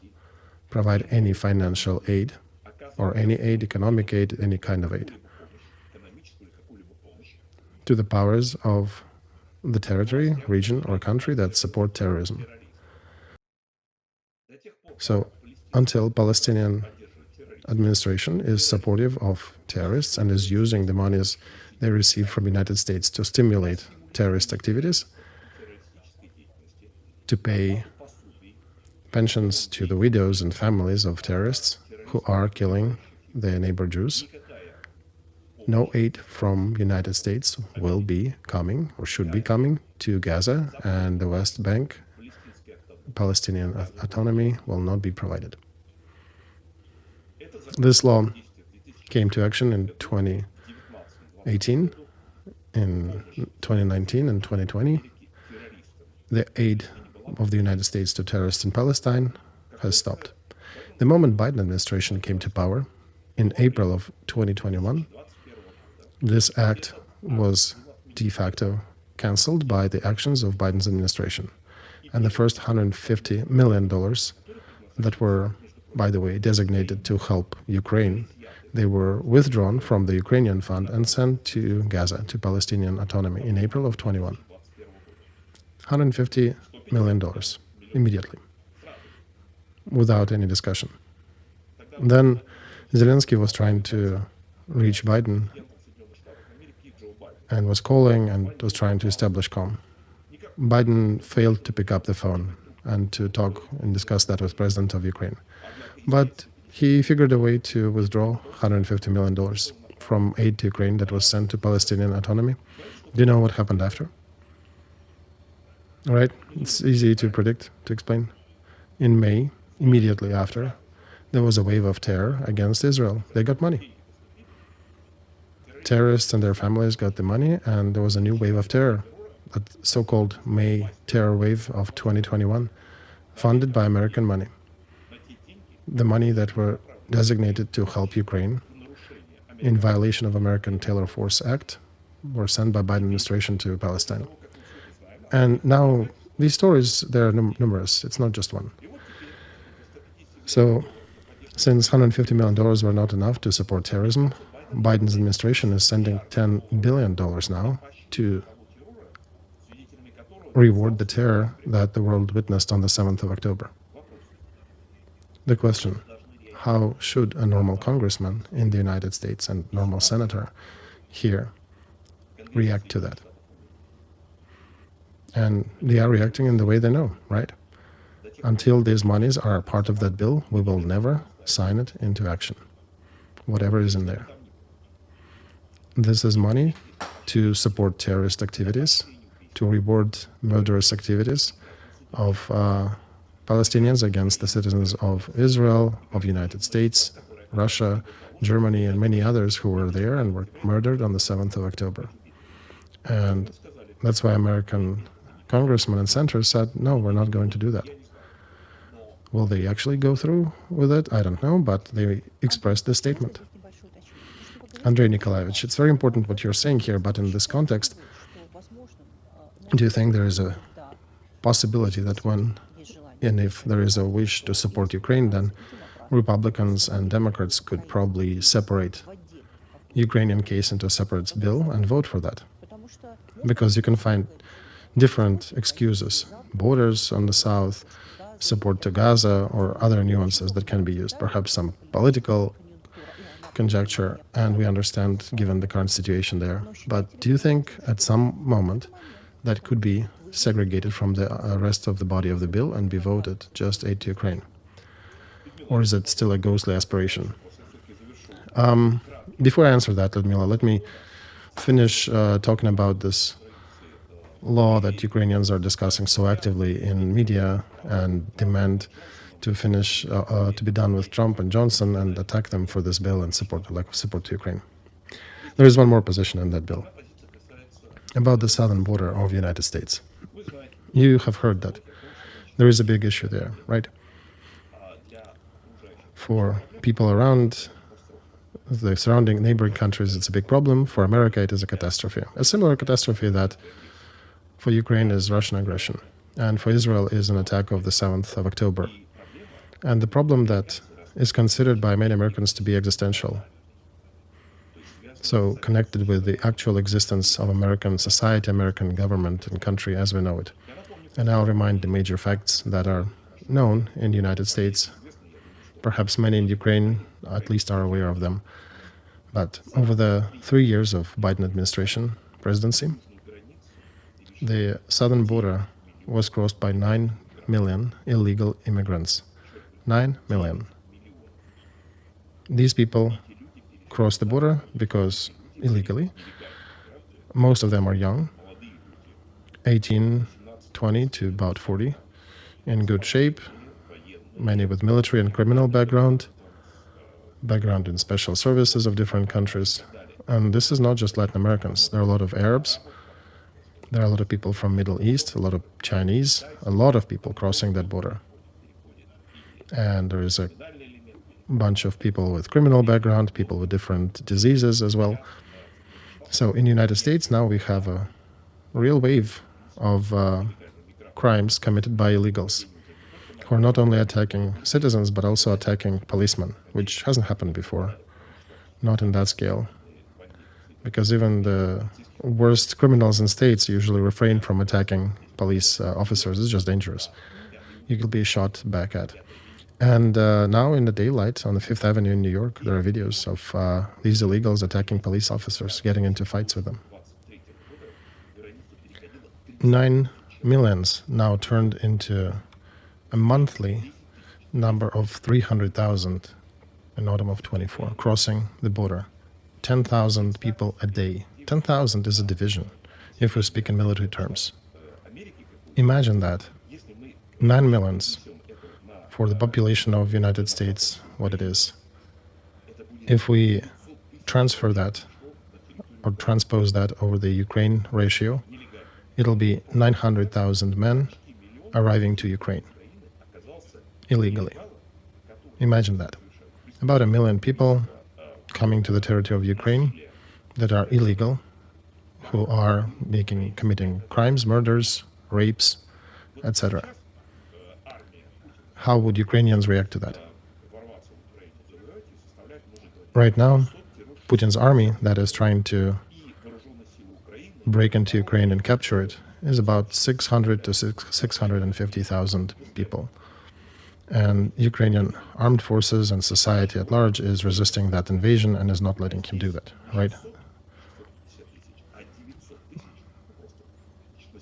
Speaker 1: provide any financial aid or any aid, economic aid, any kind of aid to the powers of the territory, region, or country that support terrorism. So until Palestinian administration is supportive of terrorists and is using the monies they receive from the United States to stimulate terrorist activities, to pay pensions to the widows and families of terrorists who are killing their neighbor Jews, no aid from United States will be coming or should be coming to Gaza, and the West Bank. Palestinian autonomy will not be provided. This law came to action in 2018, in 2019 and 2020. The aid of the United States to terrorists in Palestine has stopped. The moment Biden administration came to power in April of 2021, this act was de facto cancelled by the actions of Biden's administration. And the first $150 million that were, by the way, designated to help Ukraine, they were withdrawn from the Ukrainian fund and sent to Gaza, to Palestinian autonomy, in April of 21. $150 million immediately, without any discussion. Then Zelensky was trying to reach Biden and was calling and was trying to establish calm. Biden failed to pick up the phone and to talk and discuss that with President of Ukraine. But he figured a way to withdraw $150 million from aid to Ukraine that was sent to Palestinian autonomy. Do you know what happened after? All right, it's easy to predict, to explain. In May, immediately after, there was a wave of terror against Israel. They got money. Terrorists and their families got the money, and there was a new wave of terror, that so-called May terror wave of 2021, funded by American money. The money that were designated to help Ukraine in violation of American Taylor Force Act were sent by Biden administration to Palestine. And now these stories, there are numerous. It's not just one. So since $150 million were not enough to support terrorism, Biden's administration is sending $10 billion now to reward the terror that the world witnessed on the 7th of October. The question, how should a normal congressman in the United States and normal senator here react to that? And they are reacting in the way they know, right? Until these monies are part of that bill, we will never sign it into action, whatever is in there. This is money to support terrorist activities, to reward murderous activities of Palestinians against the citizens of Israel, of the United States, Russia, Germany, and many others who were there and were murdered on the 7th of October. And that's why American congressmen and senators said, no, we're not going to do that. Will they actually go through with it? I don't know, but they expressed this statement. Andrei Nikolaevich, it's very important what you're saying here, but in this context, do you think there is a possibility that when and if there is a wish to support Ukraine, then Republicans and Democrats could probably separate Ukrainian case into a separate bill and vote for that? Because you can find different excuses, borders on the south, support to Gaza, or other nuances that can be used, perhaps some political conjecture, and we understand given the current situation there. But do you think at some moment that could be segregated from the rest of the body of the bill and be voted just aid to Ukraine? Or is it still a ghostly aspiration? Before I answer that, Ludmila, let me finish talking about this law that Ukrainians are discussing so actively in media and demand to finish, to be done with Trump and Johnson and attack them for this bill and support, lack of support to Ukraine. There is one more position in that bill about the southern border of the United States. You have heard that there is a big issue there, right? For people around the surrounding neighboring countries, it's a big problem. For America, it is a catastrophe. A similar catastrophe that for Ukraine is Russian aggression, and for Israel is an attack of the 7th of October. And the problem that is considered by many Americans to be existential, so connected with the actual existence of American society, American government and country as we know it. And I'll remind the major facts that are known in the United States. Perhaps many in Ukraine at least are aware of them. But over the 3 years of Biden administration presidency, the southern border was crossed by 9 million illegal immigrants. 9 million. These people cross the border because illegally. Most of them are young, 18, 20 to about 40, in good shape, many with military and criminal background in special services of different countries. And this is not just Latin Americans. There are a lot of Arabs, there are a lot of people from Middle East, a lot of Chinese, a lot of people crossing that border. And there is a bunch of people with criminal background, people with different diseases as well. So in the United States now we have a real wave of crimes committed by illegals who are not only attacking citizens but also attacking policemen, which hasn't happened before, not in that scale. Because even the worst criminals in states usually refrain from attacking police officers. It's just dangerous. You could be shot back at. And now in the daylight on the Fifth Avenue in New York, there are videos of these illegals attacking police officers, getting into fights with them. 9 millions now turned into a monthly number of 300,000 in autumn of 24, crossing the border. 10,000 people a day. 10,000 is a division, if we speak in military terms. Imagine that. 9 millions for the population of the United States, what it is. If we transfer that or transpose that over the Ukraine ratio, it'll be 900,000 men arriving to Ukraine illegally. Imagine that. About 1 million people coming to the territory of Ukraine that are illegal, who are committing crimes, murders, rapes, etc. How would Ukrainians react to that? Right now, Putin's army that is trying to break into Ukraine and capture it is about 600 to 650,000 people. And Ukrainian armed forces and society at large is resisting that invasion and is not letting him do that, right?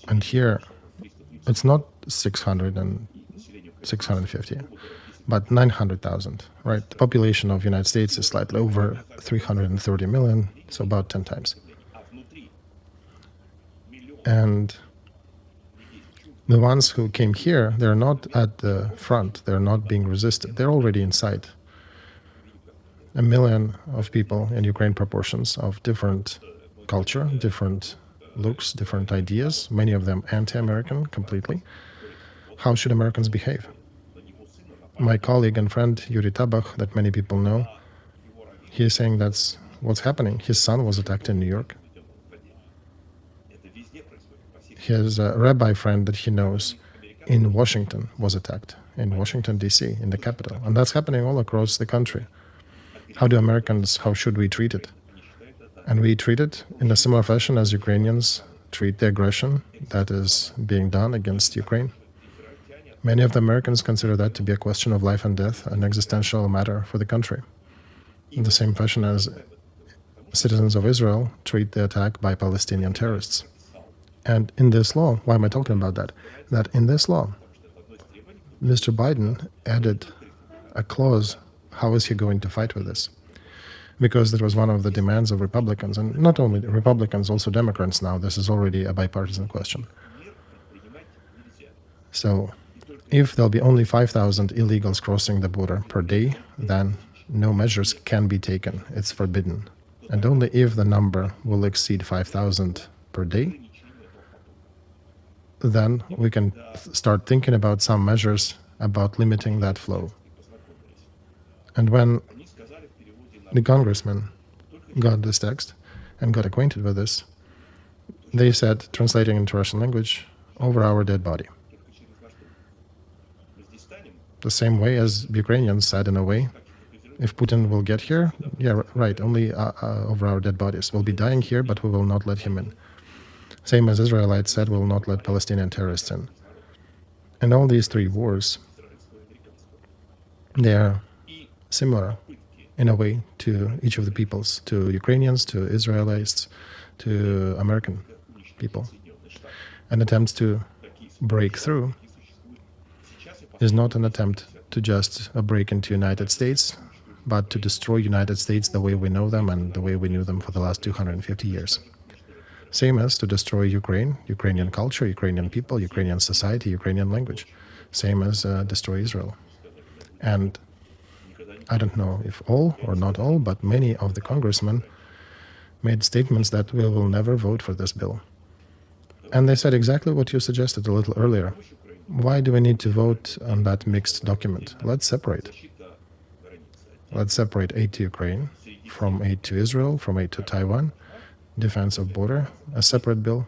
Speaker 1: And here, it's not 600 and 650, but 900,000, right? The population of the United States is slightly over 330 million, so about 10 times. And the ones who came here, they're not at the front, they're not being resisted, they're already inside. 1 million of people in Ukraine proportions of different culture, different looks, different ideas, many of them anti-American completely. How should Americans behave? My colleague and friend Yuri Tabach, that many people know, he is saying that's what's happening. His son was attacked in New York. His rabbi friend that he knows in Washington was attacked, in Washington, D.C., in the capital. And that's happening all across the country. How should we treat it? And we treat it in a similar fashion as Ukrainians treat the aggression that is being done against Ukraine. Many of the Americans consider that to be a question of life and death, an existential matter for the country, in the same fashion as citizens of Israel treat the attack by Palestinian terrorists. And in this law, why am I talking about that? That in this law, Mr. Biden added a clause. How is he going to fight with this? Because that was one of the demands of Republicans, and not only Republicans, also Democrats now. This is already a bipartisan question. So if there'll be only 5,000 illegals crossing the border per day, then no measures can be taken. It's forbidden. And only if the number will exceed 5,000 per day, then we can start thinking about some measures about limiting that flow. And when the congressman got this text and got acquainted with this, they said, translating into Russian language, over our dead body. The same way as Ukrainians said in a way, if Putin will get here, yeah, right, only over our dead bodies. We'll be dying here, but we will not let him in. Same as Israelites said, we will not let Palestinian terrorists in. And all these three wars They are similar in a way to each of the peoples, to Ukrainians, to Israelites, to American people. An attempt to break through is not an attempt to just break into United States, but to destroy United States the way we know them and the way we knew them for the last 250 years. Same as to destroy Ukraine, Ukrainian culture, Ukrainian people, Ukrainian society, Ukrainian language. Same as destroy Israel. And I don't know if all or not all, but many of the congressmen made statements that we will never vote for this bill. And they said exactly what you suggested a little earlier. Why do we need to vote on that mixed document? Let's separate. Let's separate aid to Ukraine from aid to Israel, from aid to Taiwan, defense of border, a separate bill.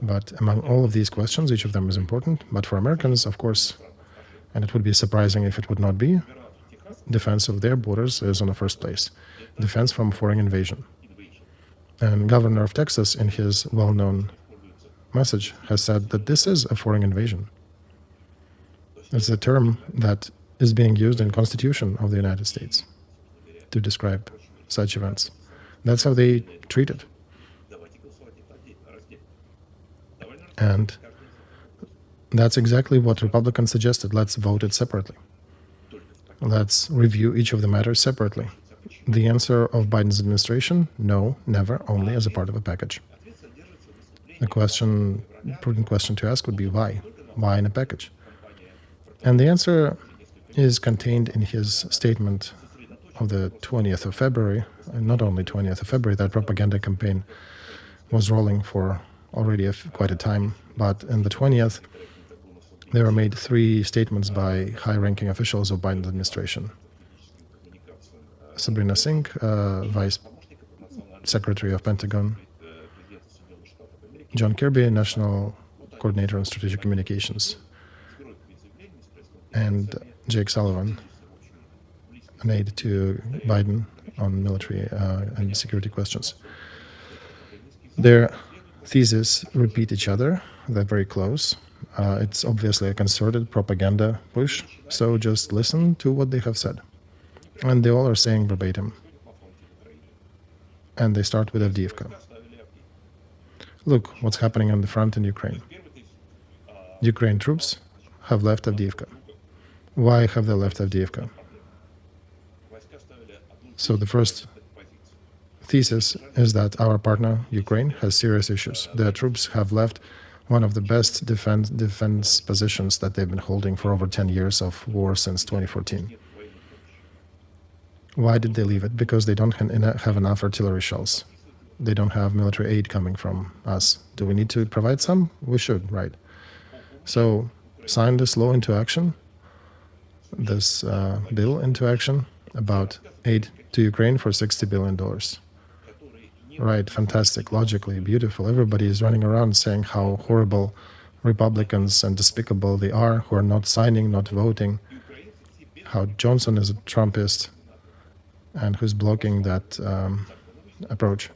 Speaker 1: But among all of these questions, each of them is important. But for Americans, of course, and it would be surprising if it would not be, defense of their borders is on the first place. Defense from foreign invasion. And Governor of Texas, in his well-known message, has said that this is a foreign invasion. It's a term that is being used in the Constitution of the United States to describe such events. That's how they treat it. And that's exactly what Republicans suggested. Let's vote it separately. Let's review each of the matters separately. The answer of Biden's administration, no, never, only as a part of a package. The prudent question to ask would be why? Why in a package? And the answer is contained in his statement of the 20th of February, and not only 20th of February, that propaganda campaign was rolling for already quite a time, but in the 20th, there were made 3 statements by high-ranking officials of Biden's administration. Sabrina Singh, Vice Secretary of Pentagon, John Kirby, National Coordinator on Strategic Communications, and Jake Sullivan, an aide to Biden on military and security questions. Their theses repeat each other. They're very close. It's obviously a concerted propaganda push, so just listen to what they have said. And they all are saying verbatim. And they start with Avdiivka. Look what's happening on the front in Ukraine. Ukraine troops have left Avdiivka. Why have they left Avdiivka? So the first thesis is that our partner, Ukraine, has serious issues. Their troops have left one of the best defense positions that they've been holding for over 10 years of war since 2014. Why did they leave it? Because they don't have enough artillery shells. They don't have military aid coming from us. Do we need to provide some? We should, right? So sign this law into action, this bill into action about aid to Ukraine for $60 billion. Right, fantastic, logically, beautiful. Everybody is running around saying how horrible Republicans and despicable they are, who are not signing, not voting, how Johnson is a Trumpist and who's blocking that approach.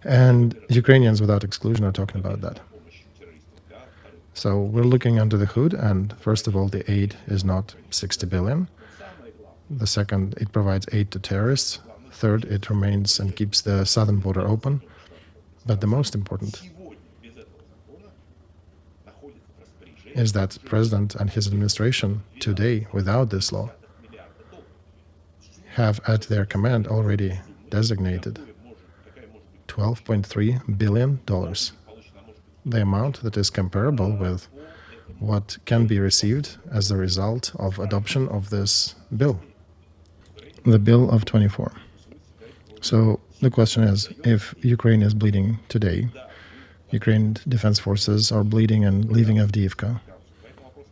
Speaker 1: And Ukrainians, without exclusion, are talking about that. So we're looking under the hood, and first of all, the aid is not 60 billion. The second, it provides aid to terrorists. Third, it remains and keeps the southern border open. But the most important is that the president and his administration today, without this law, have at their command already designated $12.3 billion, the amount that is comparable with what can be received as a result of adoption of this bill, the bill of 24. So the question is, if Ukraine is bleeding today, Ukraine defense forces are bleeding and leaving Avdiivka.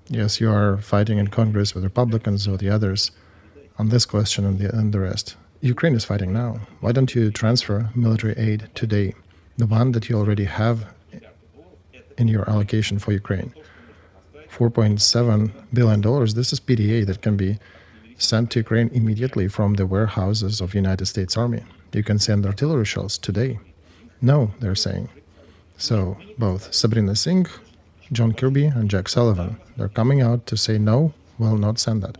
Speaker 1: Yes, you are fighting in Congress with Republicans or the others on this question and the rest. Ukraine is fighting now. Why don't you transfer military aid today, the one that you already have in your allocation for Ukraine? $4.7 billion, this is PDA that can be sent to Ukraine immediately from the warehouses of United States Army. You can send artillery shells today. No, they're saying. So both Sabrina Singh, John Kirby, and Jack Sullivan, they're coming out to say no, we'll not send that.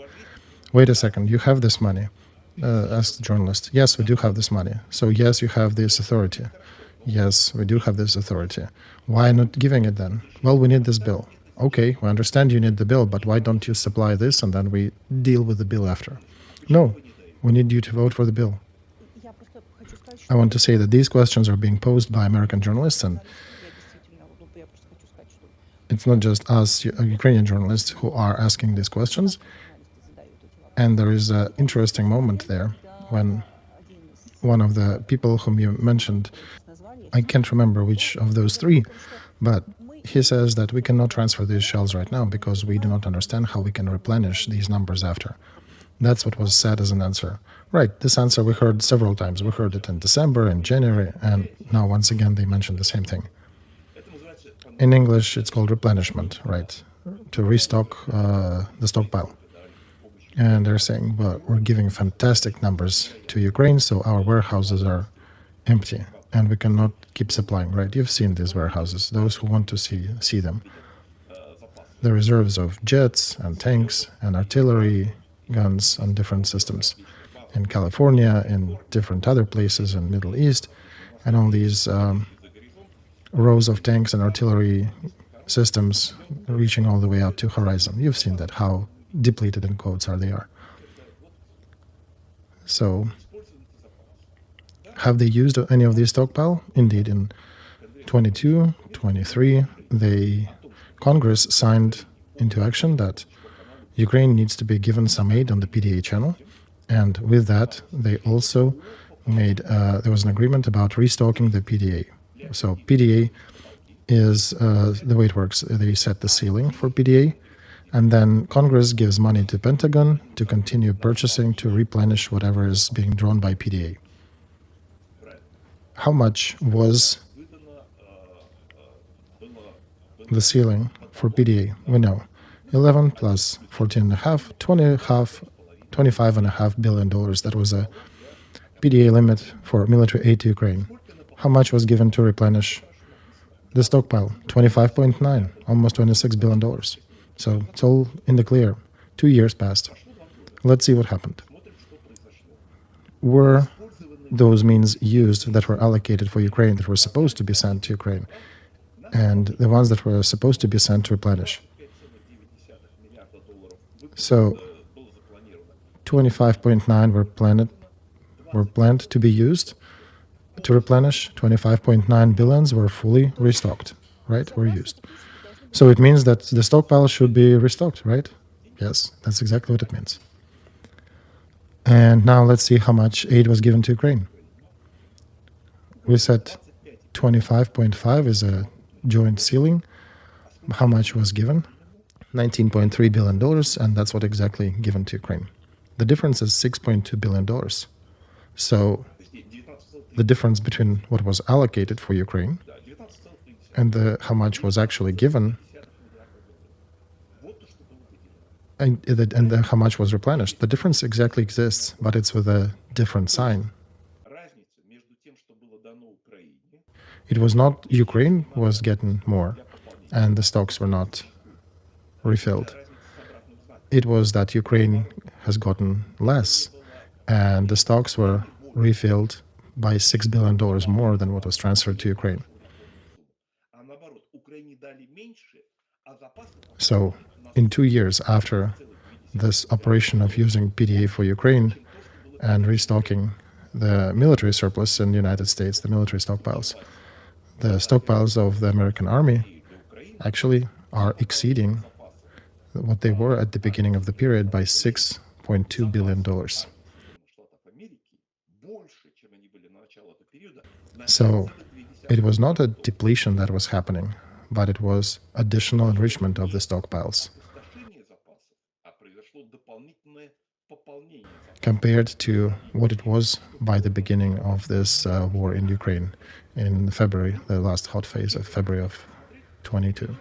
Speaker 1: Wait a second, you have this money? Asked the journalist. Yes, we do have this money. So yes, you have this authority. Yes, we do have this authority. Why not giving it then? Well, we need this bill. Okay, we understand you need the bill, but why don't you supply this and then we deal with the bill after? No, we need you to vote for the bill. I want to say that these questions are being posed by American journalists, and it's not just us Ukrainian journalists who are asking these questions. And there is an interesting moment there when one of the people whom you mentioned, I can't remember which of those three, but he says that we cannot transfer these shells right now because we do not understand how we can replenish these numbers after. That's what was said as an answer. Right, this answer we heard several times. We heard it in December, in January, and now once again they mentioned the same thing. In English, it's called replenishment, right? To restock the stockpile. And they're saying, well, we're giving fantastic numbers to Ukraine, so our warehouses are empty and we cannot keep supplying, right? You've seen these warehouses, those who want to see them. The reserves of jets and tanks and artillery, guns and different systems in California, in different other places in Middle East, and all these rows of tanks and artillery systems reaching all the way out to horizon. You've seen that, how depleted in quotes they are. So, have they used any of these stockpile? Indeed, in 22, 23, Congress signed into action that Ukraine needs to be given some aid on the PDA channel, and with that, they also made there was an agreement about restocking the PDA. So PDA is the way it works. They set the ceiling for PDA, and then Congress gives money to Pentagon to continue purchasing to replenish whatever is being drawn by PDA. How much was the ceiling for PDA? We know 11 plus 14.5, $25.5 billion. That was a PDA limit for military aid to Ukraine. How much was given to replenish the stockpile? 25.9, almost $26 billion. So it's all in the clear. 2 years passed. Let's see what happened. Were those means used that were allocated for Ukraine, that were supposed to be sent to Ukraine, and the ones that were supposed to be sent to replenish? So 25.9 were planned to be used to replenish. 25.9 billions were fully restocked, right? Were used. So it means that the stockpile should be restocked, right? Yes, that's exactly what it means. And now let's see how much aid was given to Ukraine. We said 25.5 is a joint ceiling. How much was given? $19.3 billion, and that's what exactly given to Ukraine. The difference is $6.2 billion. So the difference between what was allocated for Ukraine and how much was actually given and how much was replenished, the difference exactly exists, but it's with a different sign. It was not Ukraine was getting more and the stocks were not refilled. It was that Ukraine has gotten less and the stocks were refilled by $6 billion more than what was transferred to Ukraine. So, in 2 years after this operation of using PDA for Ukraine and restocking the military surplus in the United States, the military stockpiles, the stockpiles of the American army actually are exceeding what they were at the beginning of the period by $6.2 billion. So it was not a depletion that was happening, but it was additional enrichment of the stockpiles compared to what it was by the beginning of this war in Ukraine in February, the last hot phase of February of 22.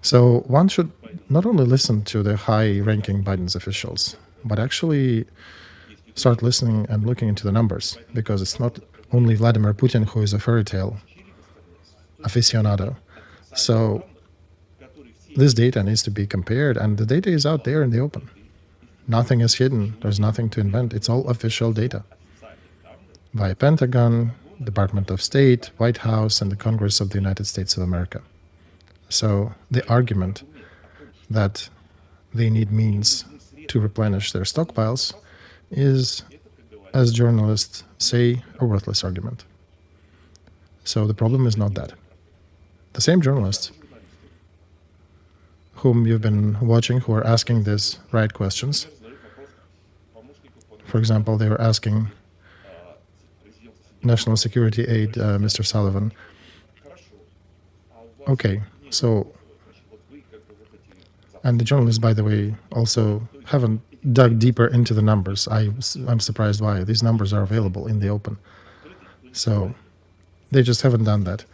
Speaker 1: So one should not only listen to the high-ranking Biden's officials, but actually start listening and looking into the numbers, because it's not only Vladimir Putin who is a fairy tale aficionado. So This data needs to be compared, and the data is out there in the open. Nothing is hidden. There's nothing to invent. It's all official data by Pentagon, Department of State, White House, and the Congress of the United States of America. So the argument that they need means to replenish their stockpiles is, as journalists say, a worthless argument. So the problem is not that. The same journalists whom you've been watching who are asking these right questions, for example, they were asking National Security Aide, Mr. Sullivan, okay, so, and the journalists, by the way, also haven't dug deeper into the numbers. I'm surprised why. These numbers are available in the open. So they just haven't done that.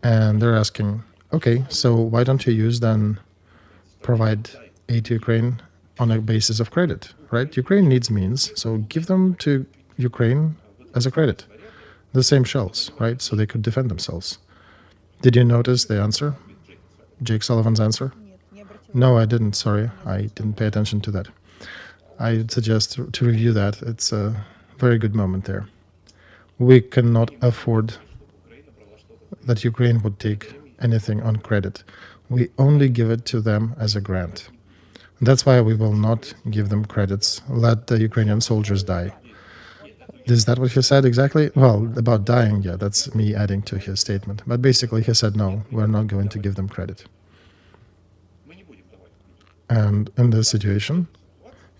Speaker 1: And they're asking, okay, so why don't you use then provide aid to Ukraine on a basis of credit, right? Ukraine needs means, so give them to Ukraine as a credit. The same shells, right? So they could defend themselves. Did you notice the answer? Jake Sullivan's answer? No, I didn't, sorry. I didn't pay attention to that. I suggest to review that. It's a very good moment there. We cannot afford that Ukraine would take anything on credit. We only give it to them as a grant. That's why we will not give them credits. Let the Ukrainian soldiers die. Is that what he said exactly? Well, about dying, yeah, that's me adding to his statement. But basically he said, no, we're not going to give them credit. And in this situation,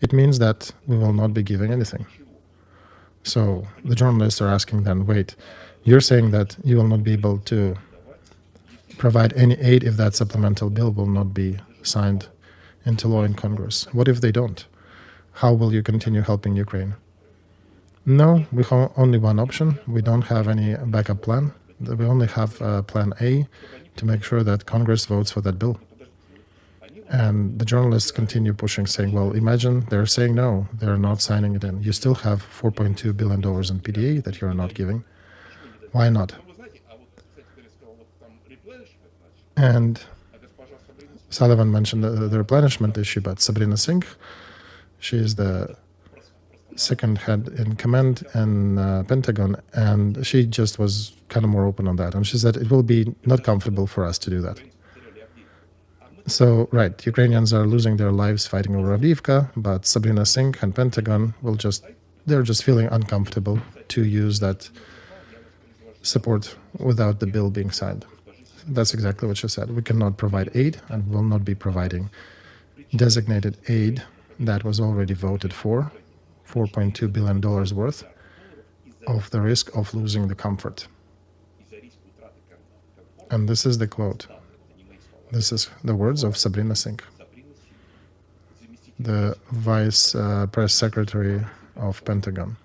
Speaker 1: it means that we will not be giving anything. So the journalists are asking then, wait, you're saying that you will not be able to provide any aid if that supplemental bill will not be signed into law in Congress. What if they don't? How will you continue helping Ukraine? No, we have only one option. We don't have any backup plan. We only have plan A to make sure that Congress votes for that bill. And the journalists continue pushing, saying, well, imagine they're saying no, they're not signing it in. You still have $4.2 billion in PDA that you're not giving. Why not? And Sullivan mentioned the replenishment issue, but Sabrina Singh, she is the second head in command in Pentagon, and she just was kind of more open on that. And she said it will be not comfortable for us to do that. So, right, Ukrainians are losing their lives fighting over Avdiivka, but Sabrina Singh and Pentagon they're just feeling uncomfortable to use that support without the bill being signed. That's exactly what she said. We cannot provide aid and will not be providing designated aid that was already voted for, $4.2 billion worth, of the risk of losing the comfort. And this is the quote. This is the words of Sabrina Singh, the Vice Press Secretary of Pentagon.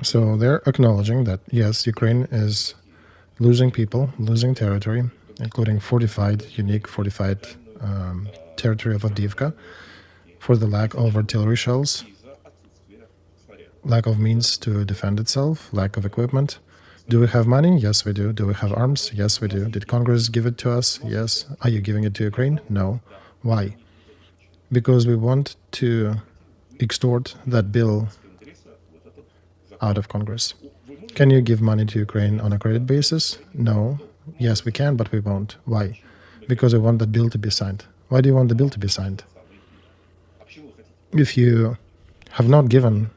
Speaker 1: So they're acknowledging that, yes, Ukraine is losing people, losing territory, including unique fortified territory of Avdiivka, for the lack of artillery shells, lack of means to defend itself, lack of equipment. Do we have money? Yes, we do. Do we have arms? Yes, we do. Did Congress give it to us? Yes. Are you giving it to Ukraine? No. Why? Because we want to extort that bill out of Congress. Can you give money to Ukraine on a credit basis? No. Yes, we can, but we won't. Why? Because we want that bill to be signed. Why do you want the bill to be signed? If you have not given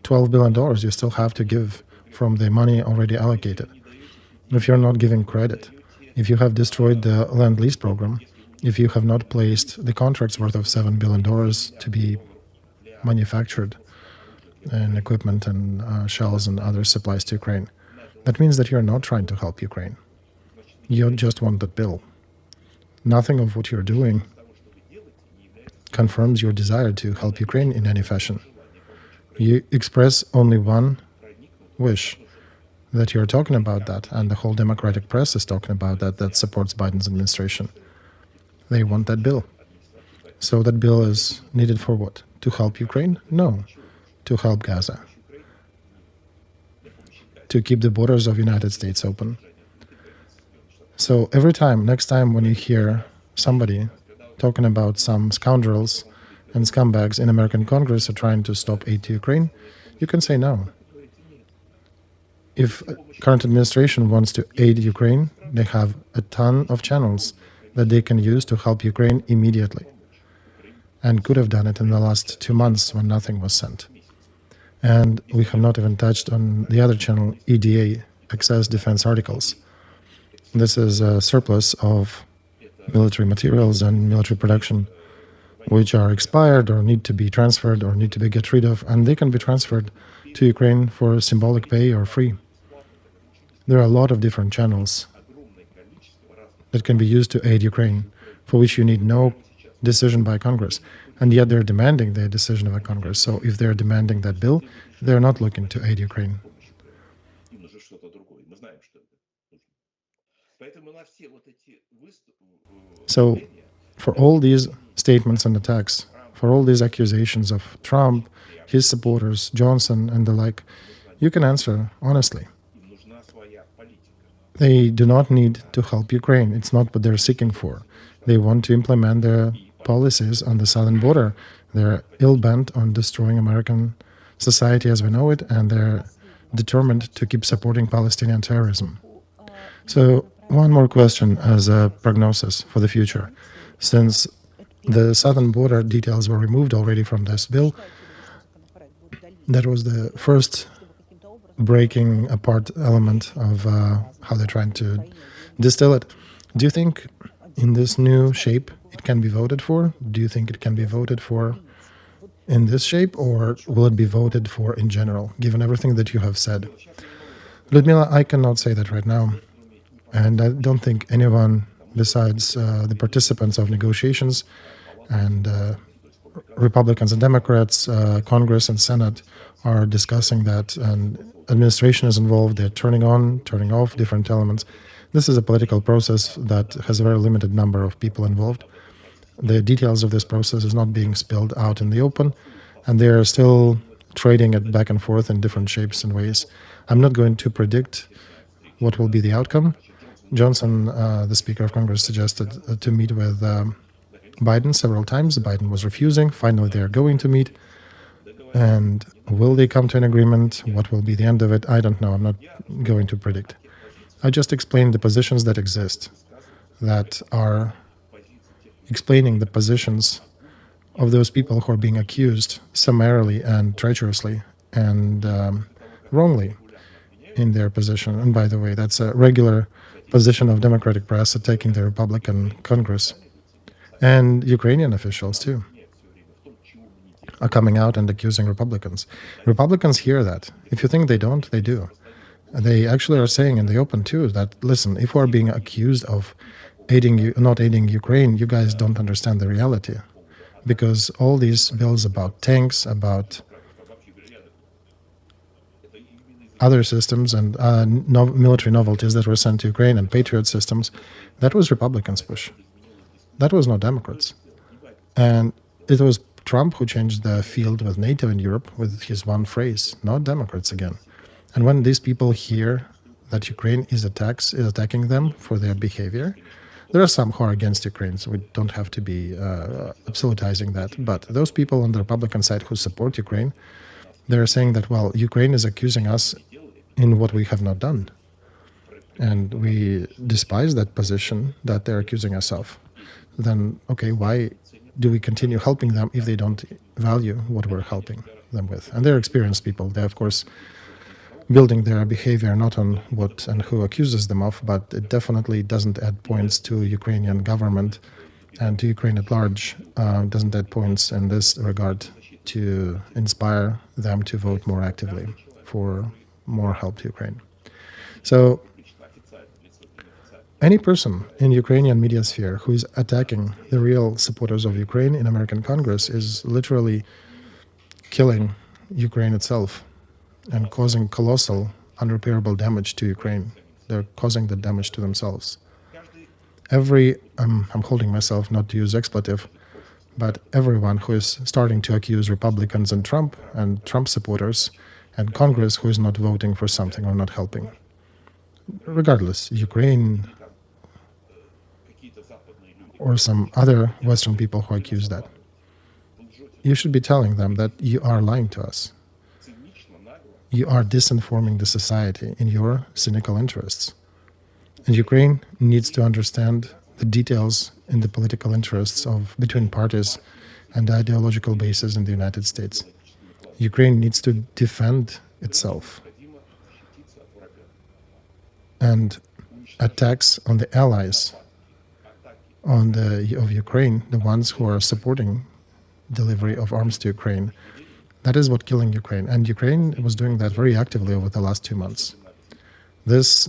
Speaker 1: $12 billion, you still have to give from the money already allocated. If you're not giving credit, if you have destroyed the Land-Lease program, if you have not placed the contracts worth of $7 billion to be manufactured in equipment and shells and other supplies to Ukraine, that means that you're not trying to help Ukraine. You just want the bill. Nothing of what you're doing confirms your desire to help Ukraine in any fashion. You express only one wish, that you're talking about that, and the whole Democratic press is talking about that, that supports Biden's administration. They want that bill. So that bill is needed for what? To help Ukraine? No. To help Gaza. To keep the borders of the United States open. So next time when you hear somebody talking about some scoundrels and scumbags in American Congress are trying to stop aid to Ukraine, you can say no. If current administration wants to aid Ukraine, they have a ton of channels that they can use to help Ukraine immediately, and could have done it in the last 2 months when nothing was sent. And we have not even touched on the other channel, EDA, excess defense articles. This is a surplus of military materials and military production which are expired or need to be transferred or need to be get rid of, and they can be transferred to Ukraine for symbolic pay or free. There are a lot of different channels that can be used to aid Ukraine, for which you need no decision by Congress. And yet they're demanding the decision of a Congress. So if they're demanding that bill, they're not looking to aid Ukraine. So for all these statements and attacks, for all these accusations of Trump, his supporters, Johnson, and the like, you can answer honestly. They do not need to help Ukraine. It's not what they're seeking for. They want to implement their policies on the southern border. They're ill-bent on destroying American society as we know it, and they're determined to keep supporting Palestinian terrorism. So one more question as a prognosis for the future. Since the southern border details were removed already from this bill, that was the first breaking apart element of how they're trying to distill it. Do you think in this new shape it can be voted for? Do you think it can be voted for in this shape, or will it be voted for in general, given everything that you have said? Ludmila, I cannot say that right now. And I don't think anyone besides the participants of negotiations and Republicans and Democrats, Congress and Senate are discussing that, and administration is involved. They're turning on, turning off different elements. This is a political process that has a very limited number of people involved. The details of this process is not being spilled out in the open, and they're still trading it back and forth in different shapes and ways. I'm not going to predict what will be the outcome. Johnson, the Speaker of Congress, suggested to meet with Biden several times. Biden was refusing. Finally, they're going to meet. And will they come to an agreement? What will be the end of it? I don't know. I'm not going to predict. I just explained the positions that exist, that are explaining the positions of those people who are being accused summarily and treacherously and wrongly in their position. And by the way, that's a regular position of Democratic press attacking the Republican Congress. And Ukrainian officials, too, are coming out and accusing Republicans. Republicans hear that. If you think they don't, they do. They actually are saying in the open, too, that, listen, if we're being accused of not aiding Ukraine, you guys don't understand the reality. Because all these bills about tanks, about other systems and military novelties that were sent to Ukraine and Patriot systems, that was Republicans' push. That was not Democrats. And it was Trump who changed the field with NATO in Europe with his one phrase, not Democrats again. And when these people hear that Ukraine is attacking them for their behavior, there are some who are against Ukraine, so we don't have to be absolutizing that. But those people on the Republican side who support Ukraine, they're saying that, well, Ukraine is accusing us in what we have not done. And we despise that position that they're accusing us of. Then, okay, why do we continue helping them if they don't value what we're helping them with? And they're experienced people. They're, of course, building their behavior not on what and who accuses them of, but it definitely doesn't add points to Ukrainian government and to Ukraine at large. Doesn't add points in this regard to inspire them to vote more actively for more help to Ukraine. So any person in Ukrainian media sphere who is attacking the real supporters of Ukraine in American Congress is literally killing Ukraine itself and causing colossal, unrepairable damage to Ukraine. They're causing the damage to themselves. I'm holding myself not to use expletive, but everyone who is starting to accuse Republicans and Trump supporters and Congress who is not voting for something or not helping. Regardless, Ukraine, or some other Western people who accuse that, you should be telling them that you are lying to us. You are disinforming the society in your cynical interests. And Ukraine needs to understand the details in the political interests of between parties and the ideological bases in the United States. Ukraine needs to defend itself. And attacks on the allies of Ukraine, the ones who are supporting delivery of arms to Ukraine, that is what killing Ukraine. And Ukraine was doing that very actively over the last 2 months. This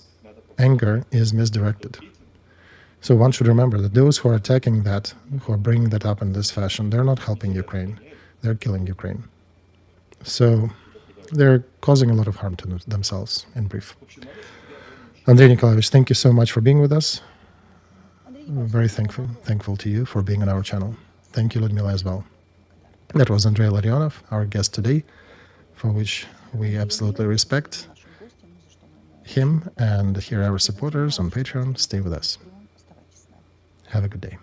Speaker 1: anger is misdirected. So one should remember that those who are attacking that, who are bringing that up in this fashion, they're not helping Ukraine. They're killing Ukraine. So they're causing a lot of harm to themselves, in brief. Andrei Nikolaevich, thank you so much for being with us. We're very thankful to you for being on our channel. Thank you, Ludmila, as well. That was Andrei Illarionov, our guest today, for which we absolutely respect him, and here are our supporters on Patreon. Stay with us. Have a good day.